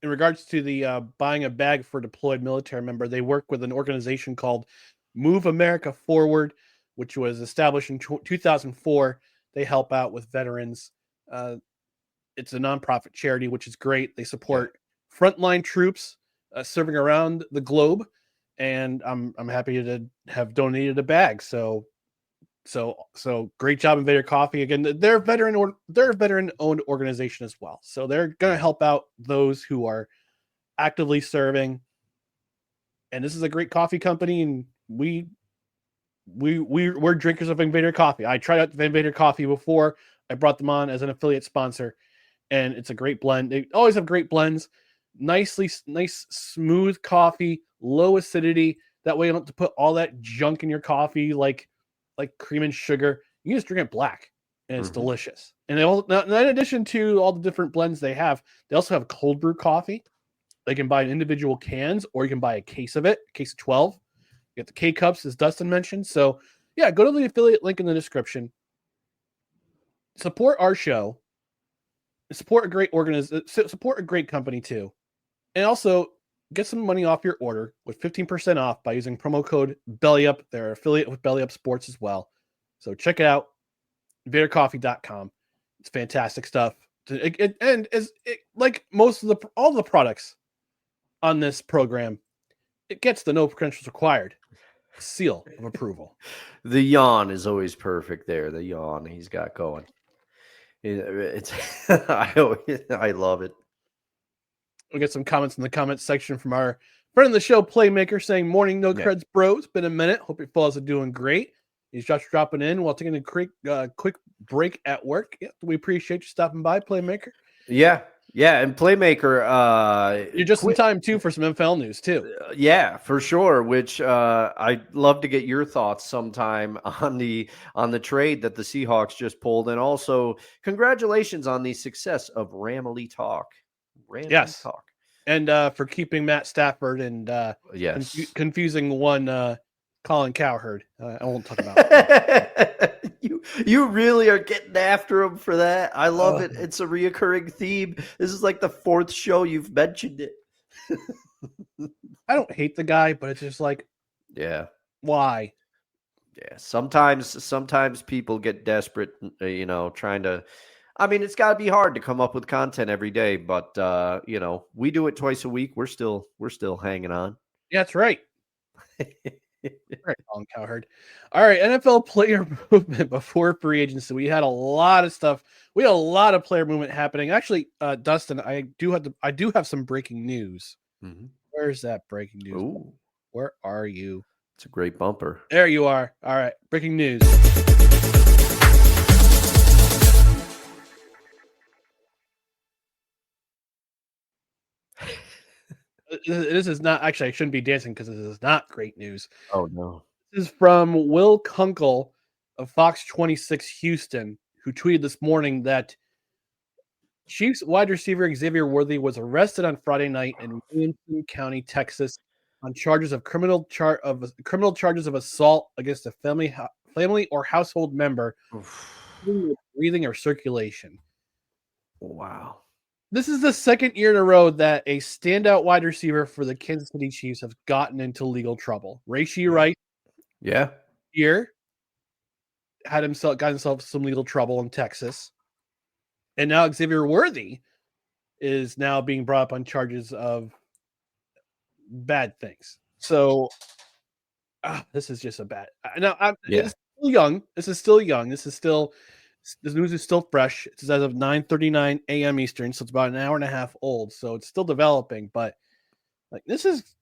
in regards to the buying a bag for a deployed military member, they work with an organization called Move America Forward, which was established in 2004. They help out with veterans. It's a nonprofit charity, which is great. They support frontline troops serving around the globe, and I'm happy to have donated a bag. So great job, Invader Coffee. Again, they're a veteran-owned organization as well. So they're going to help out those who are actively serving. And this is a great coffee company, and we're drinkers of Invader Coffee. I tried out Invader Coffee before. I brought them on as an affiliate sponsor, and it's a great blend. They always have great blends. Nice, smooth coffee, low acidity. That way you don't have to put all that junk in your coffee like cream and sugar. You can just drink it black, and it's delicious. And in addition to all the different blends they also have cold brew coffee. They can buy in individual cans, or you can buy a case of it, a case of 12. You get the K-cups, as Dustin mentioned. So, yeah, go to the affiliate link in the description. Support our show. Support a great company, too. And also, get some money off your order with 15% off by using promo code BELLYUP. They're affiliate with Belly Up Sports as well. So check it out, InvaderCoffee.com. It's fantastic stuff. Like all the products on this program, it gets the no credentials required seal of approval. The yawn is always perfect there. The yawn he's got going. I love it. We'll get some comments in the comments section from our friend of the show, Playmaker, saying, "Morning, no creds, bro. It's been a minute. Hope your fellas are doing great." He's just dropping in while taking a quick break at work. Yeah, we appreciate you stopping by, Playmaker. Yeah, and Playmaker, you're just in time too for some NFL news too. Yeah, for sure. Which I'd love to get your thoughts sometime on the trade that the Seahawks just pulled, and also congratulations on the success of Ramily Talk. Talk. And for keeping Matt Stafford and confusing one Colin Cowherd. I won't talk about it. You really are getting after him for that. I love it. It's a reoccurring theme. This is like the 4th show you've mentioned it. I don't hate the guy, but it's just like, why? Yeah, sometimes people get desperate, trying to. I mean, it's got to be hard to come up with content every day, but we do it twice a week. We're still hanging on. Yeah, that's right. Right, Colin Cowherd. All right, NFL player movement before free agency. We had a lot of stuff. We had a lot of player movement happening. Actually, Dustin, I do have some breaking news. Mm-hmm. Where's that breaking news? Ooh. Where are you? It's a great bumper. There you are. All right, breaking news. This is not actually. I shouldn't be dancing because this is not great news. Oh no! This is from Will Kunkel of Fox 26 Houston, who tweeted this morning that Chiefs wide receiver Xavier Worthy was arrested on Friday night in Williamson County, Texas, on charges of criminal charges of assault against a family or household member, breathing or circulation. Wow. This is the second year in a row that a standout wide receiver for the Kansas City Chiefs have gotten into legal trouble. Rashee Rice, here got himself some legal trouble in Texas, and now Xavier Worthy is now being brought up on charges of bad things. So this is just a bad. Now it's still young. This is still young. This news is still fresh. It's as of 9:39 a.m. Eastern, so it's about an hour and a half old. So it's still developing, but like this is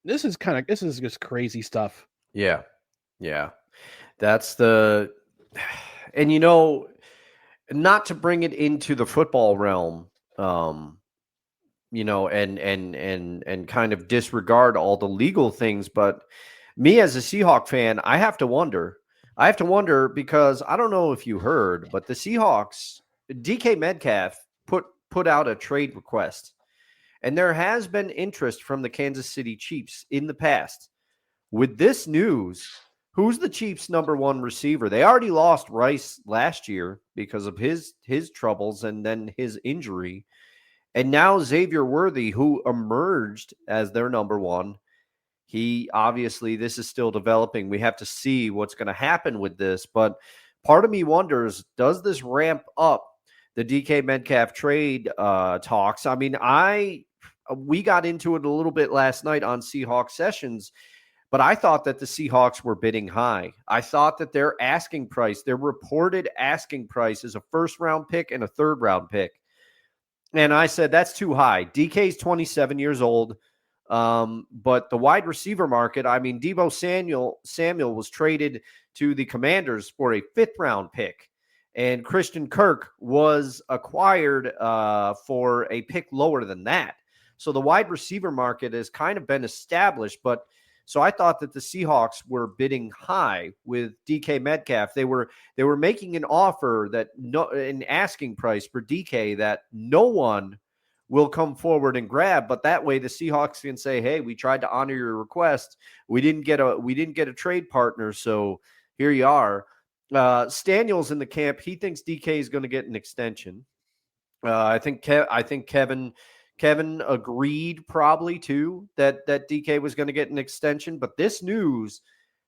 just crazy stuff. Yeah. That's the, and you know, not to bring it into the football realm, you know, and kind of disregard all the legal things, but me as a Seahawk fan, I have to wonder because I don't know if you heard, but the Seahawks, DK Metcalf put out a trade request, and there has been interest from the Kansas City Chiefs in the past. With this news, who's the Chiefs' number one receiver? They already lost Rice last year because of his troubles and then his injury. And now Xavier Worthy, who emerged as their number one, he obviously, this is still developing. We have to see what's going to happen with this. But part of me wonders, does this ramp up the DK Metcalf trade talks? I mean, we got into it a little bit last night on Seahawks Sessions, but I thought that the Seahawks were bidding high. I thought that their asking price, their reported asking price, is a first-round pick and a third-round pick. And I said, that's too high. DK's 27 years old. But the wide receiver market, I mean, Deebo Samuel was traded to the Commanders for a 5th-round pick. And Christian Kirk was acquired for a pick lower than that. So the wide receiver market has kind of been established, but so I thought that the Seahawks were bidding high with DK Metcalf. They were making an offer an asking price for DK that no one will come forward and grab. But that way the Seahawks can say, hey, we tried to honor your request. We didn't get a trade partner. So here you are. Staniel's in the camp. He thinks DK is going to get an extension. I think Kevin agreed probably too that DK was going to get an extension, but this news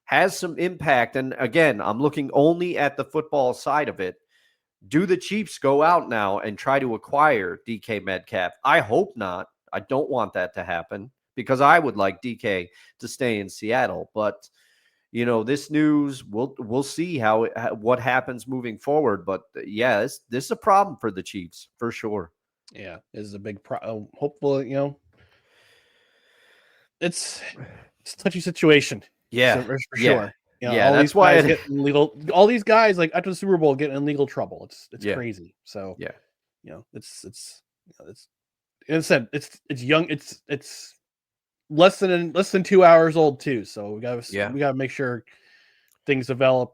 has some impact. And again, I'm looking only at the football side of it. Do the Chiefs go out now and try to acquire DK Metcalf? I hope not. I don't want that to happen because I would like DK to stay in Seattle. But you know, this news, we'll see what happens moving forward. But yeah, this is a problem for the Chiefs for sure. Yeah, this is a big problem. Hopefully, you know, it's a touchy situation. Yeah, for sure. You know, yeah, that's why all these guys like after the Super Bowl getting in legal trouble. It's crazy. So yeah, you know, it's and said it's young. It's less than 2 hours old too. So we gotta make sure things develop.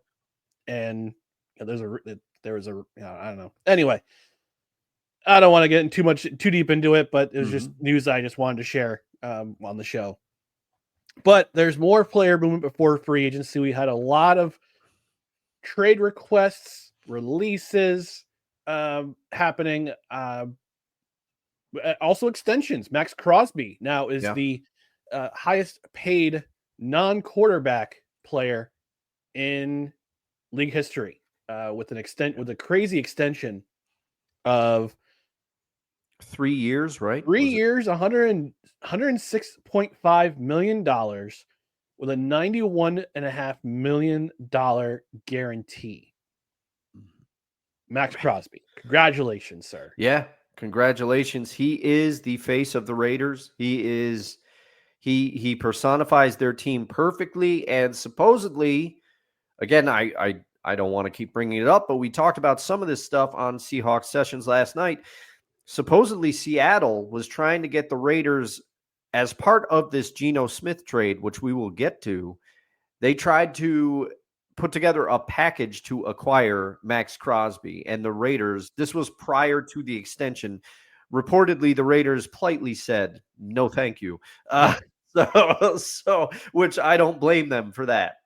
And you know, there was a I don't know. Anyway. I don't want to get too deep into it, but it was just news I just wanted to share on the show. But there's more player movement before free agency. We had a lot of trade requests, releases happening. Also extensions. Max Crosby now is the highest paid non-quarterback player in league history with a crazy extension of 3 years, right? 3 years, $106.5 million with a $91.5 million guarantee. Max Crosby. Congratulations, sir. Yeah, congratulations. He is the face of the Raiders. He personifies their team perfectly, and supposedly, again, I don't want to keep bringing it up, but we talked about some of this stuff on Seahawks Sessions last night. Supposedly, Seattle was trying to get the Raiders as part of this Geno Smith trade, which we will get to. They tried to put together a package to acquire Max Crosby, and the Raiders, this was prior to the extension. Reportedly, the Raiders politely said, no, thank you. So which I don't blame them for that.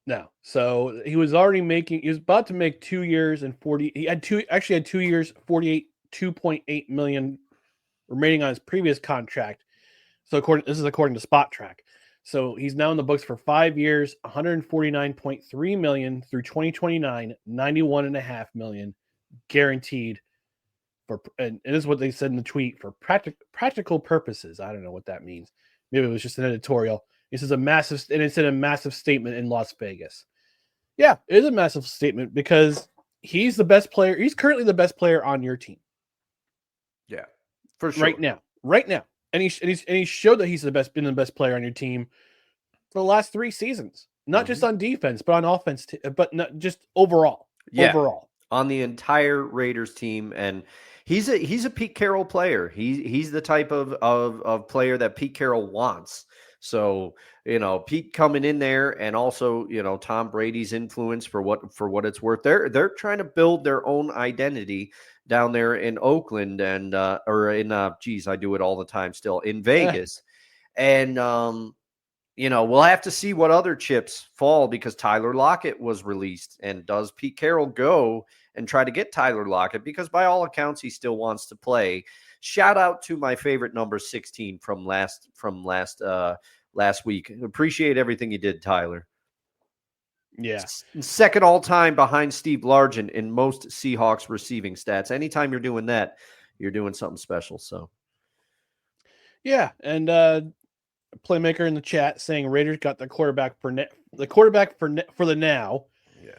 No. So he was about to make 2 years and 40. He had 2 years, 2.8 million remaining on his previous contract. So this is according to Spot Track. So he's now in the books for 5 years, 149.3 million through 2029, 91.5 million guaranteed and this is what they said in the tweet, for practical purposes. I don't know what that means. Maybe it was just an editorial. This is a massive statement in Las Vegas. Yeah, it is a massive statement because he's the best player. He's currently the best player on your team. Yeah, for sure. Right now. And he showed that he's been the best player on your team for the last 3 seasons. Not just on defense, but on offense, but not just overall. Yeah. Overall. On the entire Raiders team, and he's a Pete Carroll player. He's the type of player that Pete Carroll wants. So, Pete coming in there, and also, Tom Brady's influence for what it's worth. They're trying to build their own identity down there in Oakland and or in I do it all the time still in Vegas. And we'll have to see what other chips fall, because Tyler Lockett was released. And does Pete Carroll go and try to get Tyler Lockett? Because by all accounts, he still wants to play. Shout out to my favorite number 16 from last week. Appreciate everything you did, Tyler. Yeah. Second all time behind Steve Largent in most Seahawks receiving stats. Anytime you're doing that, you're doing something special. So, yeah, and playmaker in the chat saying Raiders got the quarterback for the now. Yeah.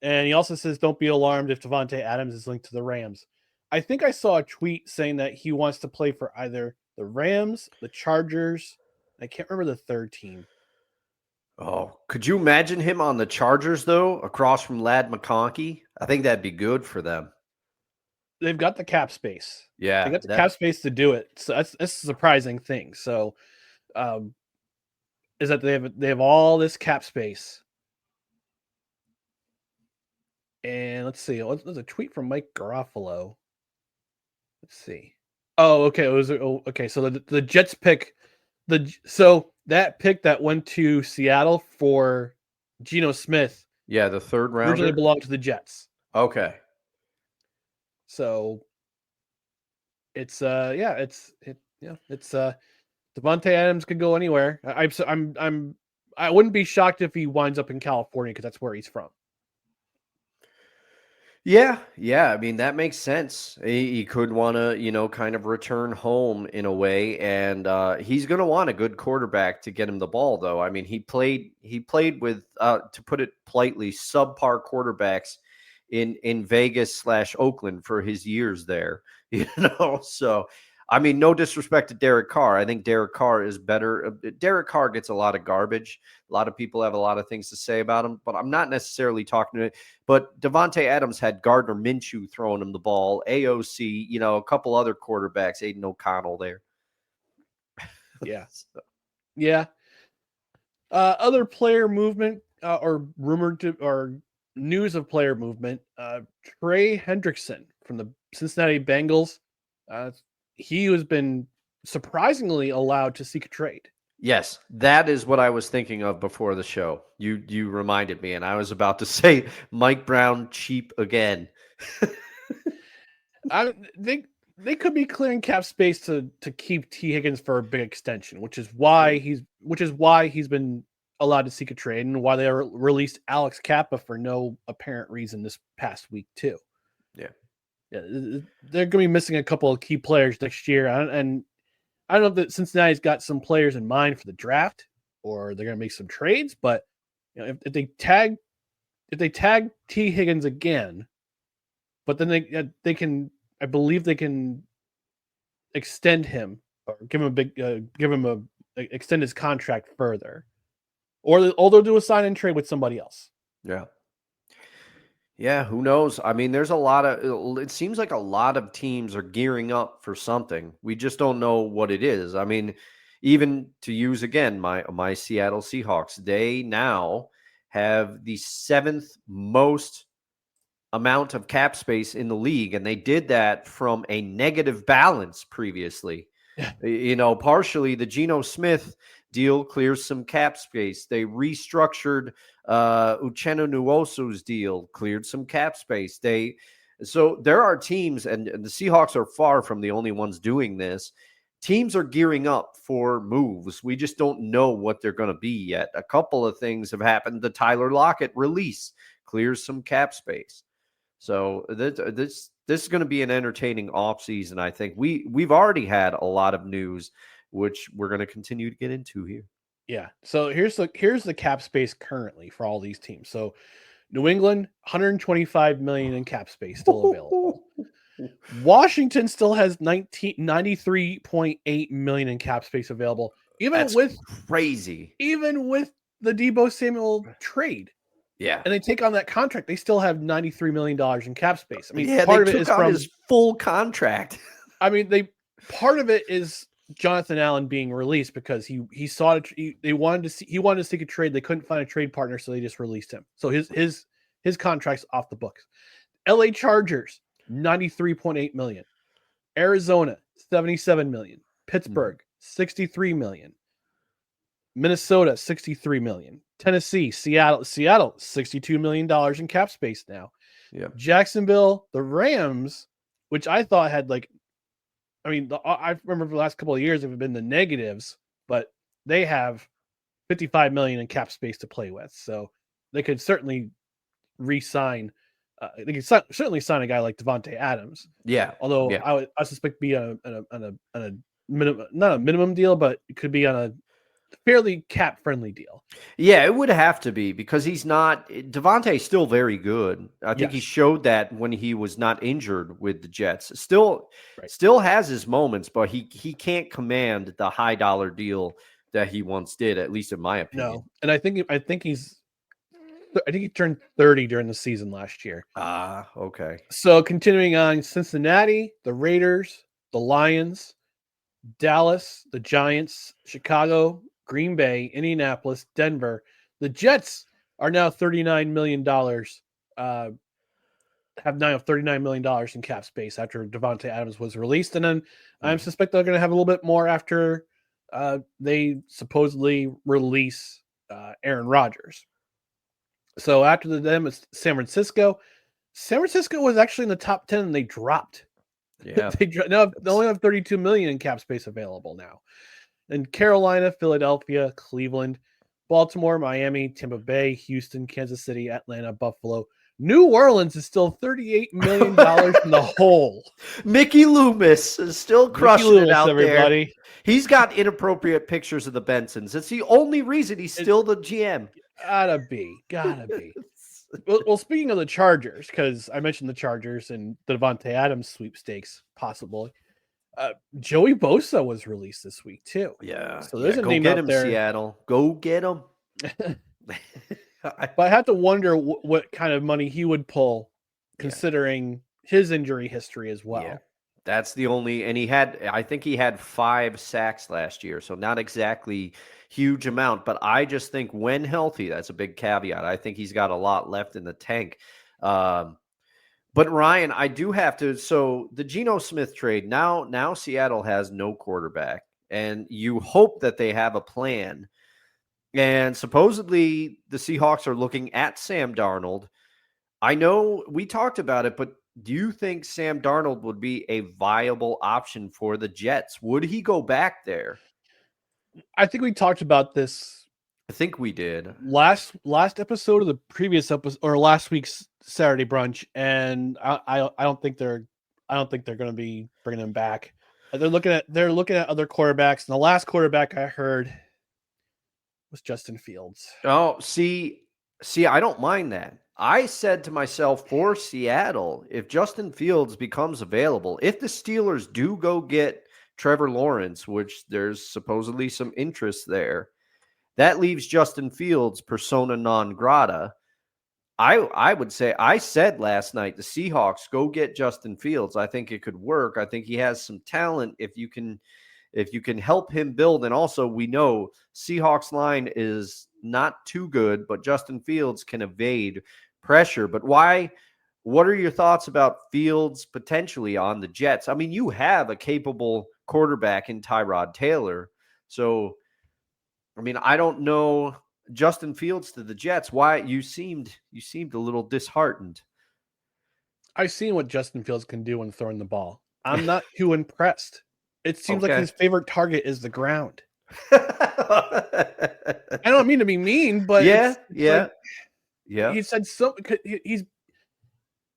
And he also says, don't be alarmed if Davante Adams is linked to the Rams. I think I saw a tweet saying that he wants to play for either the Rams, the Chargers. I can't remember the third team. Oh, could you imagine him on the Chargers, though, across from Ladd McConkey? I think that'd be good for them. They've got the cap space. Yeah. They got the cap space to do it. So that's a surprising thing. So is that they have all this cap space. And let's see. There's a tweet from Mike Garofalo. Let's see. Oh, okay. So the Jets pick that pick that went to Seattle for Geno Smith. Yeah, the third round originally belonged to the Jets. Okay. So it's Davante Adams could go anywhere. I wouldn't be shocked if he winds up in California, because that's where he's from. Yeah. I mean, that makes sense. He could want to, kind of return home in a way, and he's going to want a good quarterback to get him the ball, though. I mean, he played with, to put it politely, subpar quarterbacks in Vegas / Oakland for his years there, So, I mean, no disrespect to Derek Carr. I think Derek Carr is better. Derek Carr gets a lot of garbage. A lot of people have a lot of things to say about him, but I'm not necessarily talking to it. But Davante Adams had Gardner Minshew throwing him the ball, AOC, a couple other quarterbacks, Aiden O'Connell there. Yeah. Yeah. Other player movement or rumored to, or news of player movement, Trey Hendrickson from the Cincinnati Bengals. He has been surprisingly allowed to seek a trade. Yes, that is what I was thinking of before the show. You reminded me, and I was about to say Mike Brown cheap again. They could be clearing cap space to keep T. Higgins for a big extension, which is why he's been allowed to seek a trade, and why they released Alex Kappa for no apparent reason this past week too. Yeah. Yeah, they're going to be missing a couple of key players next year, and I don't know that Cincinnati's got some players in mind for the draft, or they're going to make some trades. But if they tag T. Higgins again, but then they can, I believe they can extend him or extend his contract further, or they'll do a sign and trade with somebody else. Yeah. Yeah, who knows? I mean, it seems like a lot of teams are gearing up for something. We just don't know what it is. I mean, even to use again, my Seattle Seahawks, they now have the 7th most amount of cap space in the league. And they did that from a negative balance previously. Partially the Geno Smith deal clears some cap space. They restructured Uchenna Nwosu's deal, cleared some cap space. So there are teams, and the Seahawks are far from the only ones doing this. Teams are gearing up for moves. We just don't know what they're going to be yet. A couple of things have happened. The Tyler Lockett release clears some cap space. So this is going to be an entertaining offseason, I think. We've already had a lot of news, which we're going to continue to get into here. Yeah. So here's the cap space currently for all these teams. So New England, $125 million in cap space still available. Washington still has $93.8 million in cap space available. That's crazy. Even with the Deebo Samuel trade. Yeah. And they take on that contract, they still have $93 million in cap space. I mean, part of it is from his full contract. I mean, part of it is Jonathan Allen being released because he saw it. He wanted to seek a trade. They couldn't find a trade partner, so they just released him. So his contract's off the books. LA Chargers, $93.8 million. Arizona, $77 million. Pittsburgh, $63 million. Minnesota, $63 million. Tennessee, Seattle, $62 million in cap space now. Yeah. Jacksonville, the Rams, which I thought had I remember the last couple of years have been the negatives, but they have $55 million in cap space to play with. So they could certainly re-sign. They could certainly sign a guy like Devontae Adams. Yeah. Although I suspect be on a minimum, not a minimum deal, but it could be on a fairly cap-friendly deal. Yeah, it would have to be because he's not – Devontae's still very good. I think he showed that when he was not injured with the Jets. Still has his moments, but he can't command the high-dollar deal that he once did, at least in my opinion. No, and I think he turned 30 during the season last year. Okay. So continuing on, Cincinnati, the Raiders, the Lions, Dallas, the Giants, Chicago, Green Bay, Indianapolis, Denver. The Jets are now $39 million. Have now $39 million in cap space after Devontae Adams was released, and then I suspect they're going to have a little bit more after they supposedly release Aaron Rodgers. So after them is San Francisco. San Francisco was actually in the top 10, and they dropped. Yeah, they only have $32 million in cap space available now. And Carolina, Philadelphia, Cleveland, Baltimore, Miami, Tampa Bay, Houston, Kansas City, Atlanta, Buffalo. New Orleans is still $38 million in the hole. Mickey Loomis is still crushing it out everybody. There. He's got inappropriate pictures of the Bensons. It's the only reason he's still the GM. Gotta be. Well, speaking of the Chargers, because I mentioned the Chargers and the Devontae Adams sweepstakes, possibly. Joey Bosa was released this week too. Yeah. So there's a go name get out him, there. Seattle. Go get him. But I have to wonder what kind of money he would pull, considering his injury history as well. Yeah. That's the only, and I think he had 5 sacks last year, so not exactly huge amount, but I just think when healthy, that's a big caveat. I think he's got a lot left in the tank. But Ryan, I do have to, so the Geno Smith trade, now Seattle has no quarterback, and you hope that they have a plan. And supposedly the Seahawks are looking at Sam Darnold. I know we talked about it, but do you think Sam Darnold would be a viable option for the Jets? Would he go back there? I think we talked about this. I think we did last episode of the previous episode, or last week's Saturday brunch, and I don't think they're going to be bringing him back. They're looking at other quarterbacks, and the last quarterback I heard was Justin Fields. Oh, see, I don't mind that. I said to myself, for Seattle, if Justin Fields becomes available, if the Steelers do go get Trevor Lawrence, which there's supposedly some interest there, that leaves Justin Fields persona non grata. I would say, I said last night, the Seahawks go get Justin Fields. I think it could work. I think he has some talent if you can help him build. And also we know Seahawks line is not too good, but Justin Fields can evade pressure. But why what are your thoughts about Fields potentially on the Jets? I mean, you have a capable quarterback in Tyrod Taylor. So, I mean, I don't know Justin Fields to the Jets. Why you seemed a little disheartened. I've seen what Justin Fields can do when throwing the ball. I'm not too impressed. It seems like Okay. his favorite target is the ground. I don't mean to be mean, but yeah. He said so.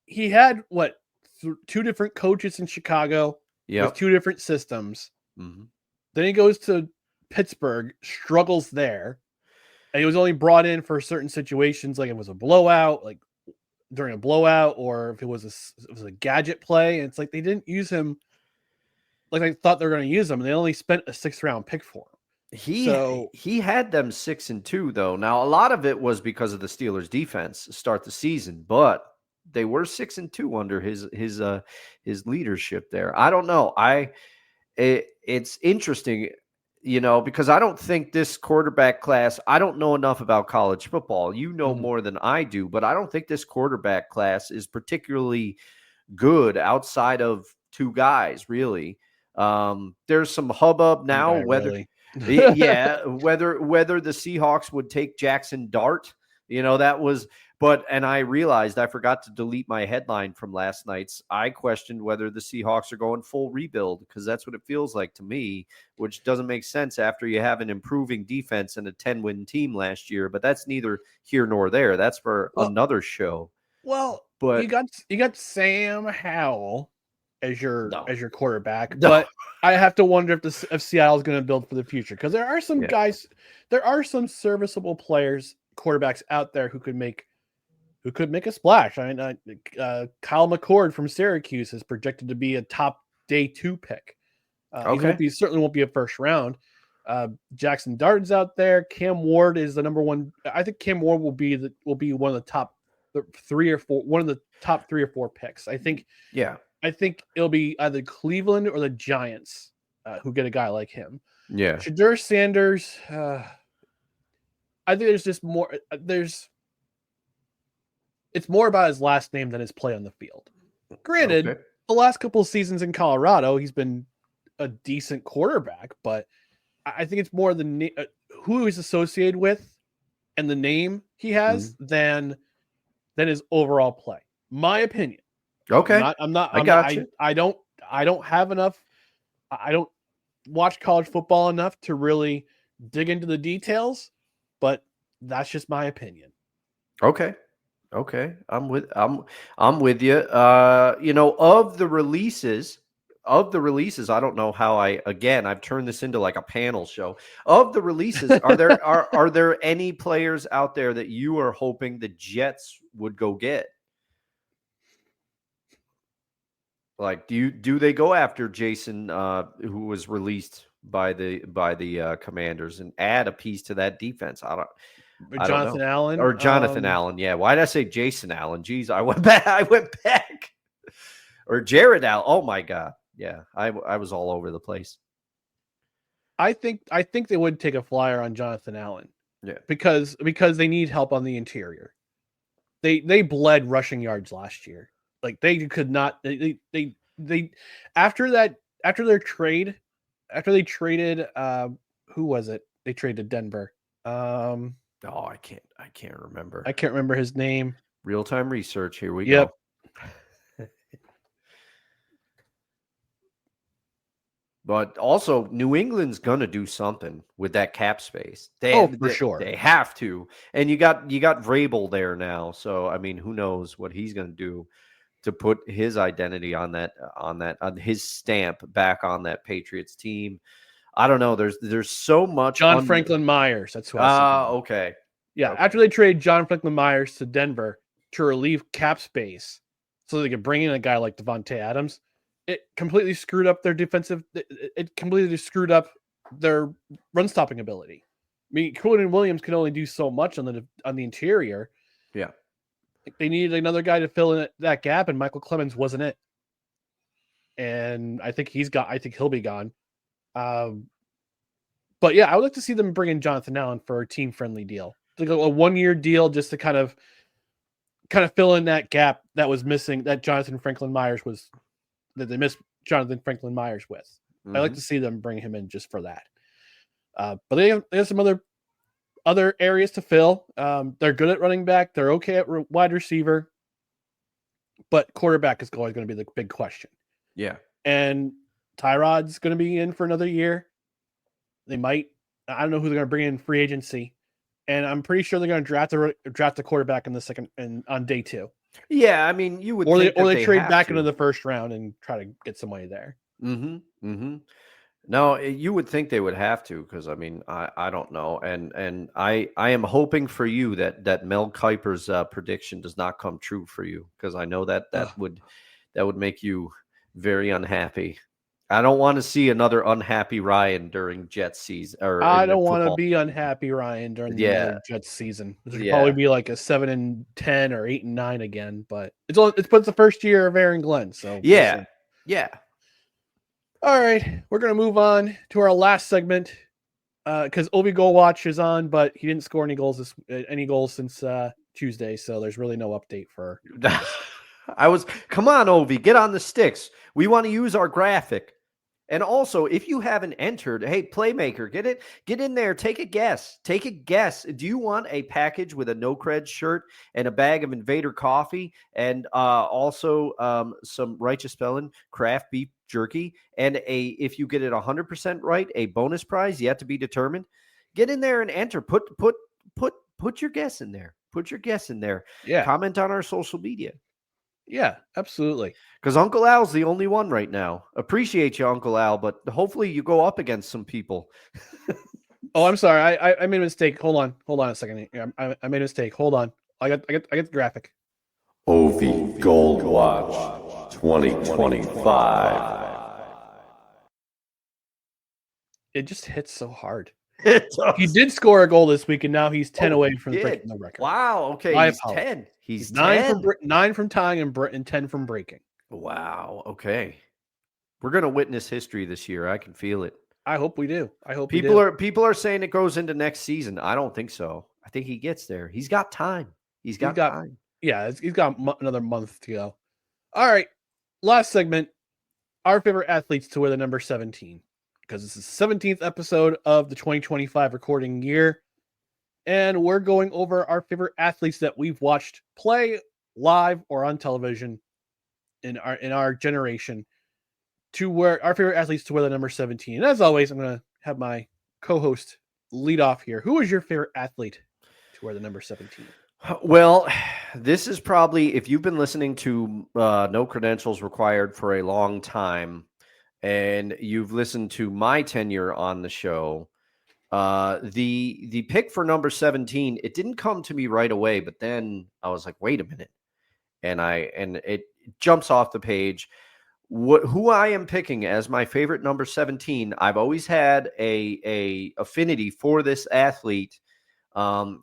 He had what 2 different coaches in Chicago with 2 different systems. Mm-hmm. Then he goes to Pittsburgh, struggles there, and he was only brought in for certain situations, like it was a blowout, like during a blowout, or if it was a gadget play. And it's like they didn't use him like I thought they were going to use him, and they only spent a 6th round pick for him. He had them 6-2 though. Now a lot of it was because of the Steelers defense to start the season, but they were 6-2 under his leadership there. I don't know. It's interesting, because I don't think this quarterback class, I don't know enough about college football. You know more than I do, but I don't think this quarterback class is particularly good outside of 2 guys, really. There's some hubbub now whether whether the Seahawks would take Jackson Dart, that was, and I realized I forgot to delete my headline from last night's. I questioned whether the Seahawks are going full rebuild, because that's what it feels like to me, which doesn't make sense after you have an improving defense and a 10-win team last year, but that's neither here nor there. That's for another show. Well, but you got Sam Howell as your quarterback, but I have to wonder if Seattle is going to build for the future, because there are some guys, there are some serviceable players, quarterbacks out there who could make a splash. I mean, Kyle McCord from Syracuse is projected to be a top day 2 pick. He certainly won't be a first round. Jackson Dart's out there. Cam Ward is the number 1. I think Cam Ward will be one of the top 3 or 4, one of the top 3 or 4 picks. I think. Yeah. I think it'll be either Cleveland or the Giants who get a guy like him. Yeah. Shadur Sanders. I think there's just more. It's more about his last name than his play on the field. Granted, the last couple of seasons in Colorado, he's been a decent quarterback, but I think it's more who he's associated with and the name he has than his overall play. My opinion. Okay. I don't have enough. I don't watch college football enough to really dig into the details, but that's just my opinion. Okay. I'm with you. Of the releases, I don't know how I've turned this into like a panel show. Of the releases, are there any players out there that you are hoping the Jets would go get? Like, do they go after Jason, who was released by the Commanders, and add a piece to that defense? I don't know. Allen or Jonathan Allen. Yeah. Why did I say Jason Allen? Jeez, I went back. Or Jared Allen. Oh my God. Yeah. I was all over the place. I think they would take a flyer on Jonathan Allen. Yeah. Because they need help on the interior. They bled rushing yards last year. Like they could not. They after they traded. Who was it? They traded Denver. I can't remember. I can't remember his name. Real-time research. Here we go. But also, New England's gonna do something with that cap space. For sure. They have to. And you got Vrabel there now. So I mean, who knows what he's gonna do to put his identity on his stamp back on that Patriots team. I don't know. There's so much. John Franklin Myers. That's who. Okay. Yeah. Okay. After they trade John Franklin Myers to Denver to relieve cap space, so they could bring in a guy like Devontae Adams, it completely screwed up their defensive. It completely screwed up their run stopping ability. I mean, Quentin Williams can only do so much on the interior. Yeah. They needed another guy to fill in that gap, and Michael Clemens wasn't it. And I think he'll be gone. But yeah, I would like to see them bring in Jonathan Allen for a team-friendly deal, like a 1-year deal, just to kind of kind of fill in that gap that was missing, that Jonathan Franklin Myers that they missed Jonathan Franklin Myers with. I like to see them bring him in just for that. But they have some other areas to fill. They're good at running back. They're okay at wide receiver. But quarterback is always going to be the big question. Yeah. And Tyrod's going to be in for another year. I don't know who they're going to bring in free agency. And I'm pretty sure they're going to draft the quarterback in the second and on day 2. Yeah, I mean, you would or think they trade back into the first round and try to get some money there. No, you would think they would have to, because I mean, I don't know, and I am hoping for you that Mel Kiper's prediction does not come true for you, because I know that would make you very unhappy. I don't want to see another unhappy Ryan during Jets season. I don't want to be unhappy Ryan during the Jets season. This would probably be like a 7-10 or 8-9 again, but it's the first year of Aaron Glenn, so yeah. All right, we're going to move on to our last segment because Obi Goal Watch is on, but he didn't score any goals since Tuesday, so there's really no update for. Come on, Ovi, get on the sticks. We want to use our graphic. And also, if you haven't entered, hey, Playmaker, get in there. Take a guess. Do you want a package with a No Cred shirt and a bag of Invader coffee and also some Righteous Spelling craft beef jerky, and if you get it 100% right, a bonus prize yet to be determined? Get in there and enter. Put your guess in there. Yeah. Comment on our social media. Yeah, absolutely. Because Uncle Al's the only one right now. Appreciate you, Uncle Al, but hopefully you go up against some people. Oh, I'm sorry. I made a mistake. Hold on a second. I made a mistake. Hold on. I get the graphic. OV Gold Watch 2025. It just hits so hard. He did score a goal this week, and now he's 10 away from breaking the record. Wow. Okay. He's 10. He's 9 from tying and 10 from breaking. Wow. Okay. We're going to witness history this year. I can feel it. I hope we do. People are saying it goes into next season. I don't think so. I think he gets there. He's got time. He's got time. Yeah, he's got another month to go. All right. Last segment. Our favorite athletes to wear the number 17. Because this is the 17th episode of the 2025 recording year. And we're going over our favorite athletes that we've watched play live or on television in our generation, to wear our favorite athletes to wear the number 17. And as always, I'm going to have my co-host lead off here. Who is your favorite athlete to wear the number 17? Well, this is probably, if you've been listening to No Credentials Required for a long time, and you've listened to my tenure on the show, the pick for number 17, it didn't come to me right away, but then I was like, wait a minute. And it jumps off the page. Who I am picking as my favorite number 17, I've always had a affinity for this athlete.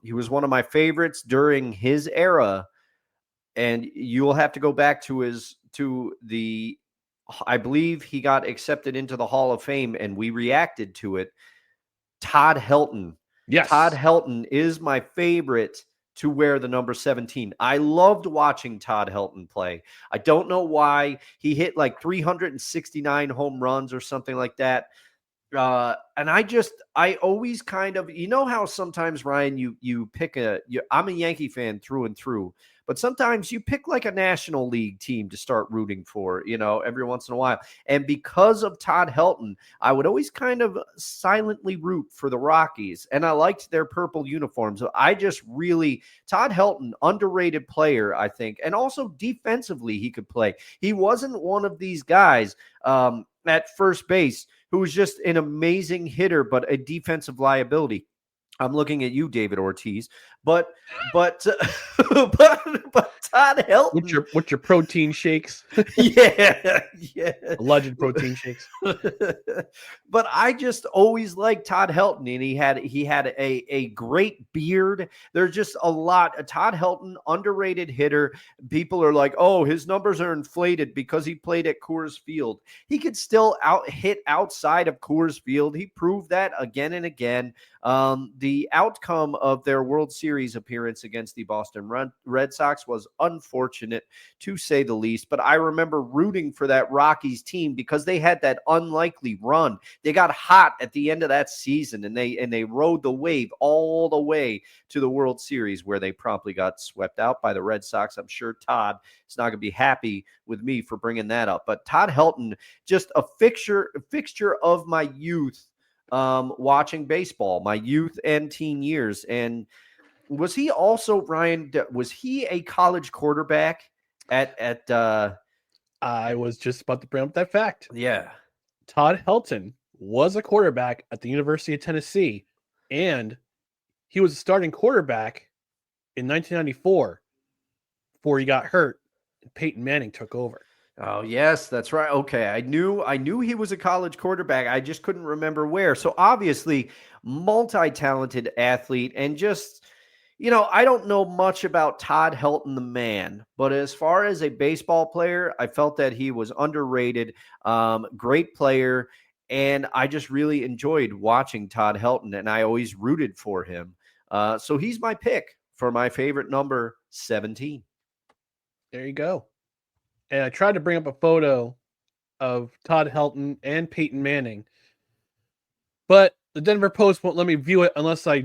He was one of my favorites during his era, and you will have to go back to I believe he got accepted into the Hall of Fame, and we reacted to it. Todd Helton. Yes. Todd Helton is my favorite to wear the number 17. I loved watching Todd Helton play. I don't know why. He hit like 369 home runs or something like that. And I always kind of, you know how sometimes, Ryan, you pick I'm a Yankee fan through and through, but sometimes you pick like a National League team to start rooting for, every once in a while. And because of Todd Helton, I would always kind of silently root for the Rockies, and I liked their purple uniforms. Todd Helton, underrated player, I think. And also defensively, he could play. He wasn't one of these guys at first base who was just an amazing hitter, but a defensive liability. I'm looking at you, David Ortiz, but Todd Helton. What's your protein shakes? yeah. Alleged protein shakes. But I just always liked Todd Helton, and he had a great beard. There's just a lot. Todd Helton, underrated hitter. People are like, oh, his numbers are inflated because he played at Coors Field. He could still hit outside of Coors Field. He proved that again and again. the outcome of their World Series appearance against the Boston Red Sox was unfortunate, to say the least. But I remember rooting for that Rockies team because they had that unlikely run. They got hot at the end of that season, and they rode the wave all the way to the World Series, where they promptly got swept out by the Red Sox. I'm sure Todd is not going to be happy with me for bringing that up. But Todd Helton, just a fixture of my youth, watching baseball, my youth and teen years. And was he also, Ryan, was he a college quarterback at I was just about to bring up that fact. Yeah. Todd Helton was a quarterback at the University of Tennessee, and he was a starting quarterback in 1994 before he got hurt and Peyton Manning took over. Oh, yes, that's right. Okay, I knew he was a college quarterback. I just couldn't remember where. So obviously, multi-talented athlete, and just, I don't know much about Todd Helton, the man, but as far as a baseball player, I felt that he was underrated, great player, and I just really enjoyed watching Todd Helton, and I always rooted for him. So he's my pick for my favorite number, 17. There you go. And I tried to bring up a photo of Todd Helton and Peyton Manning, but the Denver Post won't let me view it unless I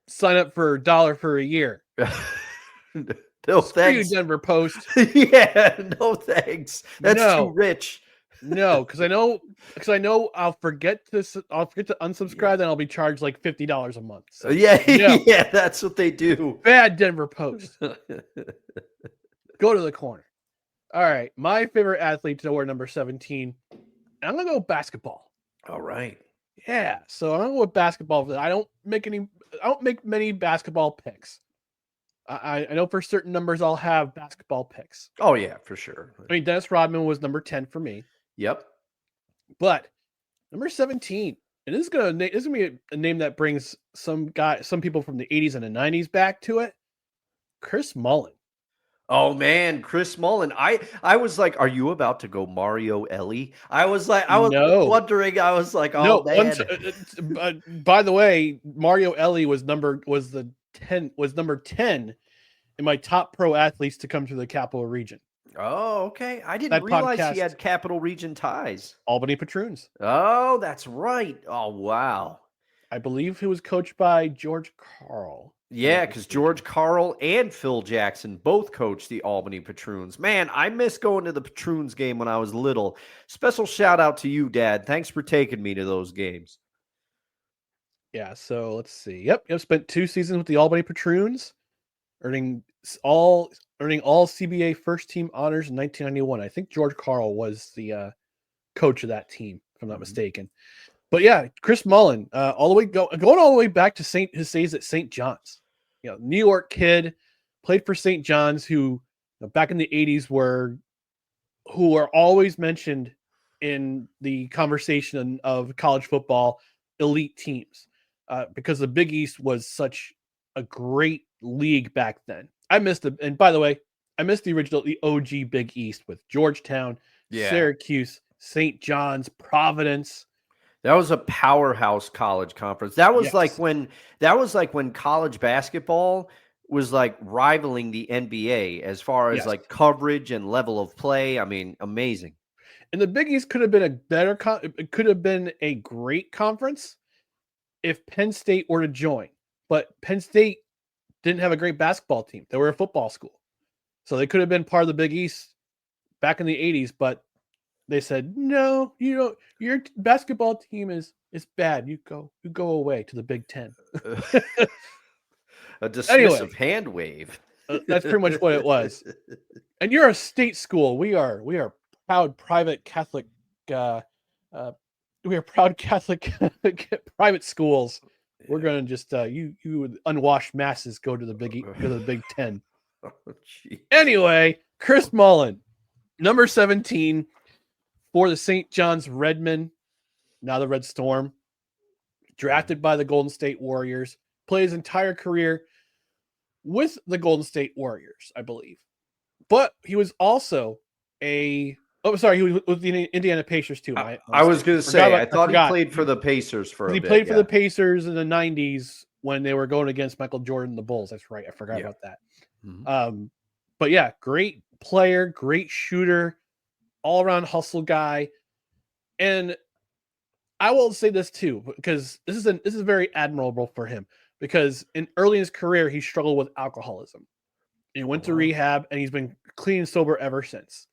sign up for $1 for a year. No, thanks. You, Denver Post. Yeah, no thanks. That's too rich. No, because I know I'll forget to unsubscribe, then I'll be charged like $50 a month. So, yeah, that's what they do. Bad Denver Post. Go to the corner. All right, my favorite athlete to wear number 17. I'm gonna go basketball. All right. Yeah, so I'm gonna go with basketball. I don't make many basketball picks. I know for certain numbers I'll have basketball picks. Oh yeah, for sure. I mean, Dennis Rodman was number 10 for me. Yep. But number 17, and this is gonna be a name that brings some people from the 80s and the 90s back to it. Chris Mullin. Oh man, Chris Mullin. I was like, are you about to go Mario Ellie? I was wondering. I was like, oh no, man. By the way, Mario Ellie was number 10 in my top pro athletes to come to the Capital Region. Oh, okay. I didn't realize he had Capital Region ties. Albany Patroons. Oh, that's right. Oh, wow. I believe he was coached by George Karl. Yeah, because George Karl and Phil Jackson both coached the Albany Patroons. Man, I miss going to the Patroons game when I was little. Special shout out to you, Dad. Thanks for taking me to those games. Yeah, so let's see. Yep, spent 2 seasons with the Albany Patroons, earning all CBA first team honors in 1991. I think George Karl was the coach of that team, if I'm not mistaken. But yeah, Chris Mullin, going all the way back to his days at St. John's. New York kid, played for St. John's, who back in the 80s who are always mentioned in the conversation of college football elite teams, because the Big East was such a great league back then. And by the way, I missed the OG Big East with Georgetown, Syracuse, St. John's, Providence. That was a powerhouse college conference. That was like when college basketball was like rivaling the NBA as far as like coverage and level of play. I mean, amazing. And the Big East could have been it could have been a great conference if Penn State were to join. But Penn State didn't have a great basketball team. They were a football school. So they could have been part of the Big East back in the 80s, but they said, no, you don't. Your basketball team is bad. You go away to the Big Ten. A dismissive hand wave. That's pretty much what it was. And you're a state school. We are proud private Catholic. We are proud Catholic private schools. We're going to just you unwashed masses go to the Big Ten. Oh, anyway, Chris Mullin, number 17. For the St. John's Redmen, now the Red Storm, drafted by the Golden State Warriors, played his entire career with the Golden State Warriors, I believe. But he was also he was with the Indiana Pacers too. I was going to say, I thought he played for the Pacers for a bit. He played for the Pacers in the 90s when they were going against Michael Jordan, the Bulls. That's right. I forgot about that. Mm-hmm. But yeah, great player, great shooter, all around hustle guy. And I will say this too, because this is very admirable for him, because early in his career, he struggled with alcoholism. He went to rehab, and he's been clean and sober ever since.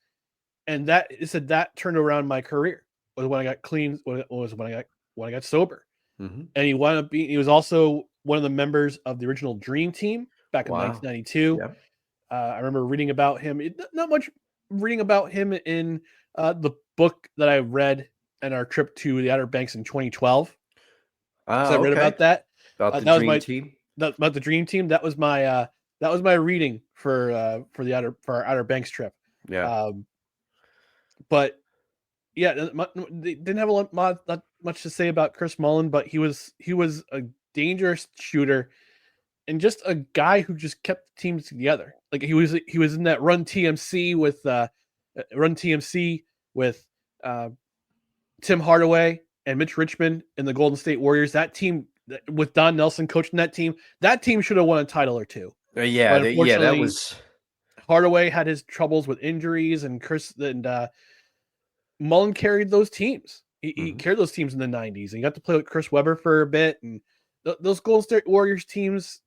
And that turned around my career was when I got clean. When I got sober. Mm-hmm. And he was also one of the members of the original Dream Team back in 1992. Yep. I remember reading about him. Not much reading about him in the book that I read in our trip to the Outer Banks in 2012. So I read about that. About the Dream Team. About the Dream Team. That was my reading for our Outer Banks trip. Yeah. But yeah, they didn't have not much to say about Chris Mullin, but he was a dangerous shooter and just a guy who just kept the teams together. Like he was in that Run TMC with Tim Hardaway and Mitch Richmond and the Golden State Warriors. That team with Don Nelson coaching that team should have won a title or two. That was Hardaway had his troubles with injuries, and Mullin carried those teams. He carried those teams in the 90s, and he got to play with Chris Webber for a bit. And those Golden State Warriors teams,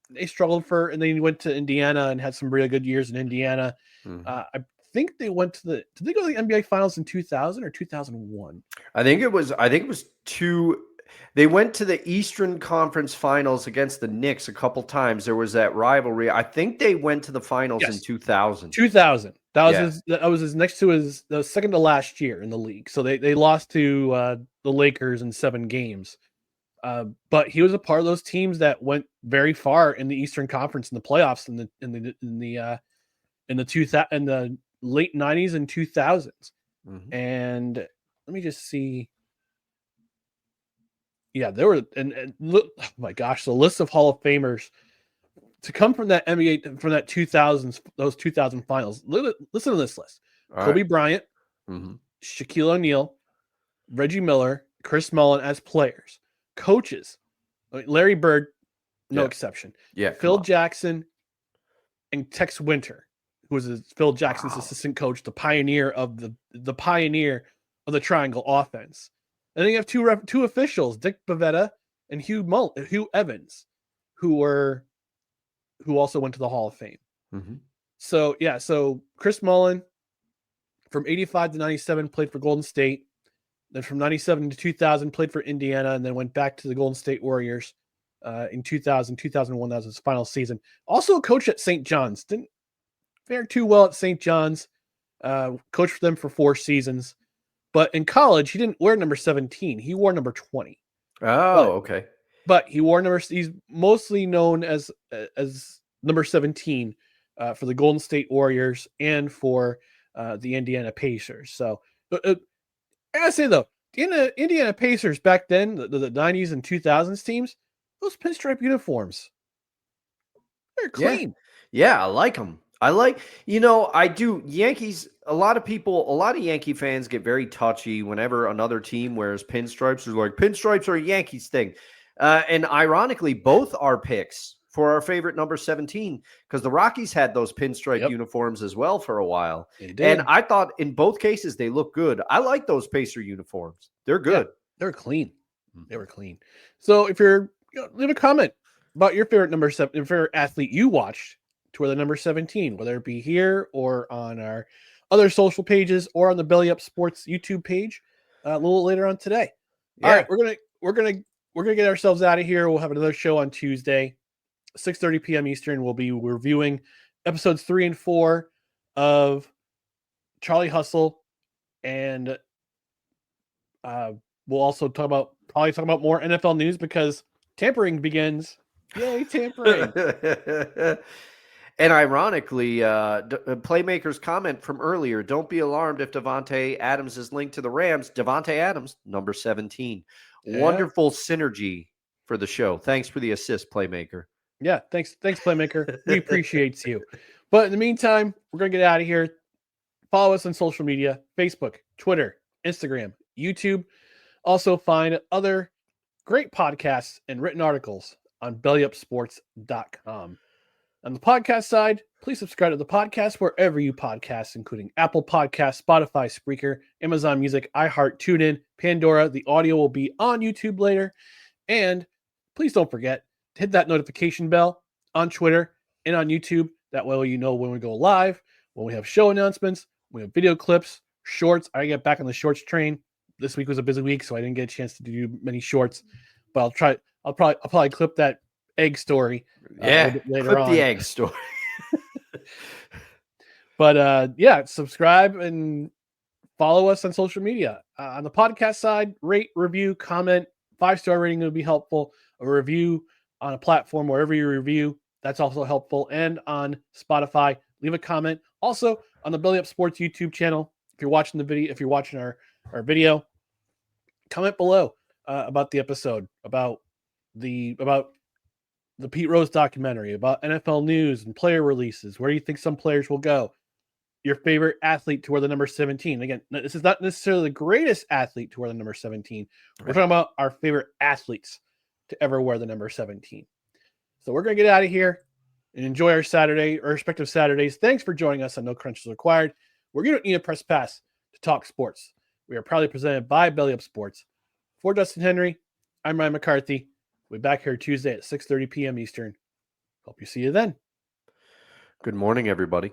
they struggled and then he went to Indiana and had some really good years in Indiana. I think they went to did they go to the NBA Finals in 2000 or 2001? I think it was two. They went to the Eastern Conference Finals against the Knicks a couple times. There was that rivalry. I think they went to the finals in 2000. 2000. That was his next to the second to last year in the league. So they lost to the Lakers in 7 games. But he was a part of those teams that went very far in the Eastern Conference in the playoffs in the late 90s and 2000s. Mm-hmm. And let me just see. Yeah, there were and look, oh my gosh, the list of Hall of Famers to come from that NBA from that 2000s, those 2000 finals. Listen to this list: Kobe Bryant, Shaquille O'Neal, Reggie Miller, Chris Mullin as players, coaches, Larry Bird, no exception. Yeah, Phil Jackson and Tex Winter, who was Phil Jackson's assistant coach, the pioneer of the triangle offense. And then you have two officials, Dick Bavetta and Hugh Evans, who also went to the Hall of Fame. Mm-hmm. So Chris Mullin from 85 to 97 played for Golden State. Then from 97 to 2000 played for Indiana, and then went back to the Golden State Warriors in 2000, 2001. That was his final season. Also a coach at St. John's. Didn't fare too well at St. John's. Coached for them for 4 seasons. But in college, he didn't wear number 17. He wore number 20. Okay. But he wore he's mostly known as number 17 for the Golden State Warriors and for the Indiana Pacers. So I gotta say though, the Indiana Pacers back then, the 90s and 2000s teams, those pinstripe uniforms, they're clean. Yeah, I like them. I do. Yankees, a lot of Yankee fans get very touchy whenever another team wears pinstripes. They're like, pinstripes are a Yankees thing. And ironically, both our picks for our favorite number 17, because the Rockies had those pinstripe uniforms as well for a while. And I thought in both cases they look good. I like those Pacer uniforms. They're good. Yeah, they're clean. They were clean. So if you're, leave a comment about your favorite number 7, your favorite athlete you watched to wear the number 17, whether it be here or on our other social pages or on the Belly Up Sports YouTube page a little later on today. Yeah. All right, we're gonna get ourselves out of here. We'll have another show on Tuesday, 6:30 p.m. Eastern. We'll be reviewing episodes 3 and 4 of Charlie Hustle, and we'll also probably talk about more NFL news because tampering begins. Yay, tampering! And ironically, Playmaker's comment from earlier, don't be alarmed if Davante Adams is linked to the Rams. Davante Adams, number 17. Yeah. Wonderful synergy for the show. Thanks for the assist, Playmaker. Yeah, thanks, Playmaker. We appreciate you. But in the meantime, we're going to get out of here. Follow us on social media, Facebook, Twitter, Instagram, YouTube. Also find other great podcasts and written articles on bellyupsports.com. On the podcast side, please subscribe to the podcast wherever you podcast, including Apple Podcasts, Spotify, Spreaker, Amazon Music, iHeart, TuneIn, Pandora. The audio will be on YouTube later. And please don't forget to hit that notification bell on Twitter and on YouTube. That way you know when we go live, when we have show announcements, we have video clips, shorts. I get back on the shorts train. This week was a busy week, so I didn't get a chance to do many shorts. But I'll probably clip that egg story. Later clip on. The egg story. But subscribe and follow us on social media. On the podcast side, rate, review, comment. 5-star rating would be helpful. A review on a platform wherever you review, that's also helpful. And on Spotify, leave a comment. Also on the Belly Up Sports YouTube channel, if you're watching the video, if you're watching our video, comment below about the episode, about the Pete Rose documentary, about NFL news and player releases, where you think some players will go, your favorite athlete to wear the number 17. Again, this is not necessarily the greatest athlete to wear the number 17. We're talking about our favorite athletes to ever wear the number 17. So we're going to get out of here and enjoy our Saturday, our respective Saturdays. Thanks for joining us on No Crunches Required. We're going to need a press pass to talk sports. We are proudly presented by Belly Up Sports. For Dustin Henry, I'm Ryan McCarthy. We'll be back here Tuesday at 6:30 p.m. Eastern. Hope you see you then. Good morning, everybody.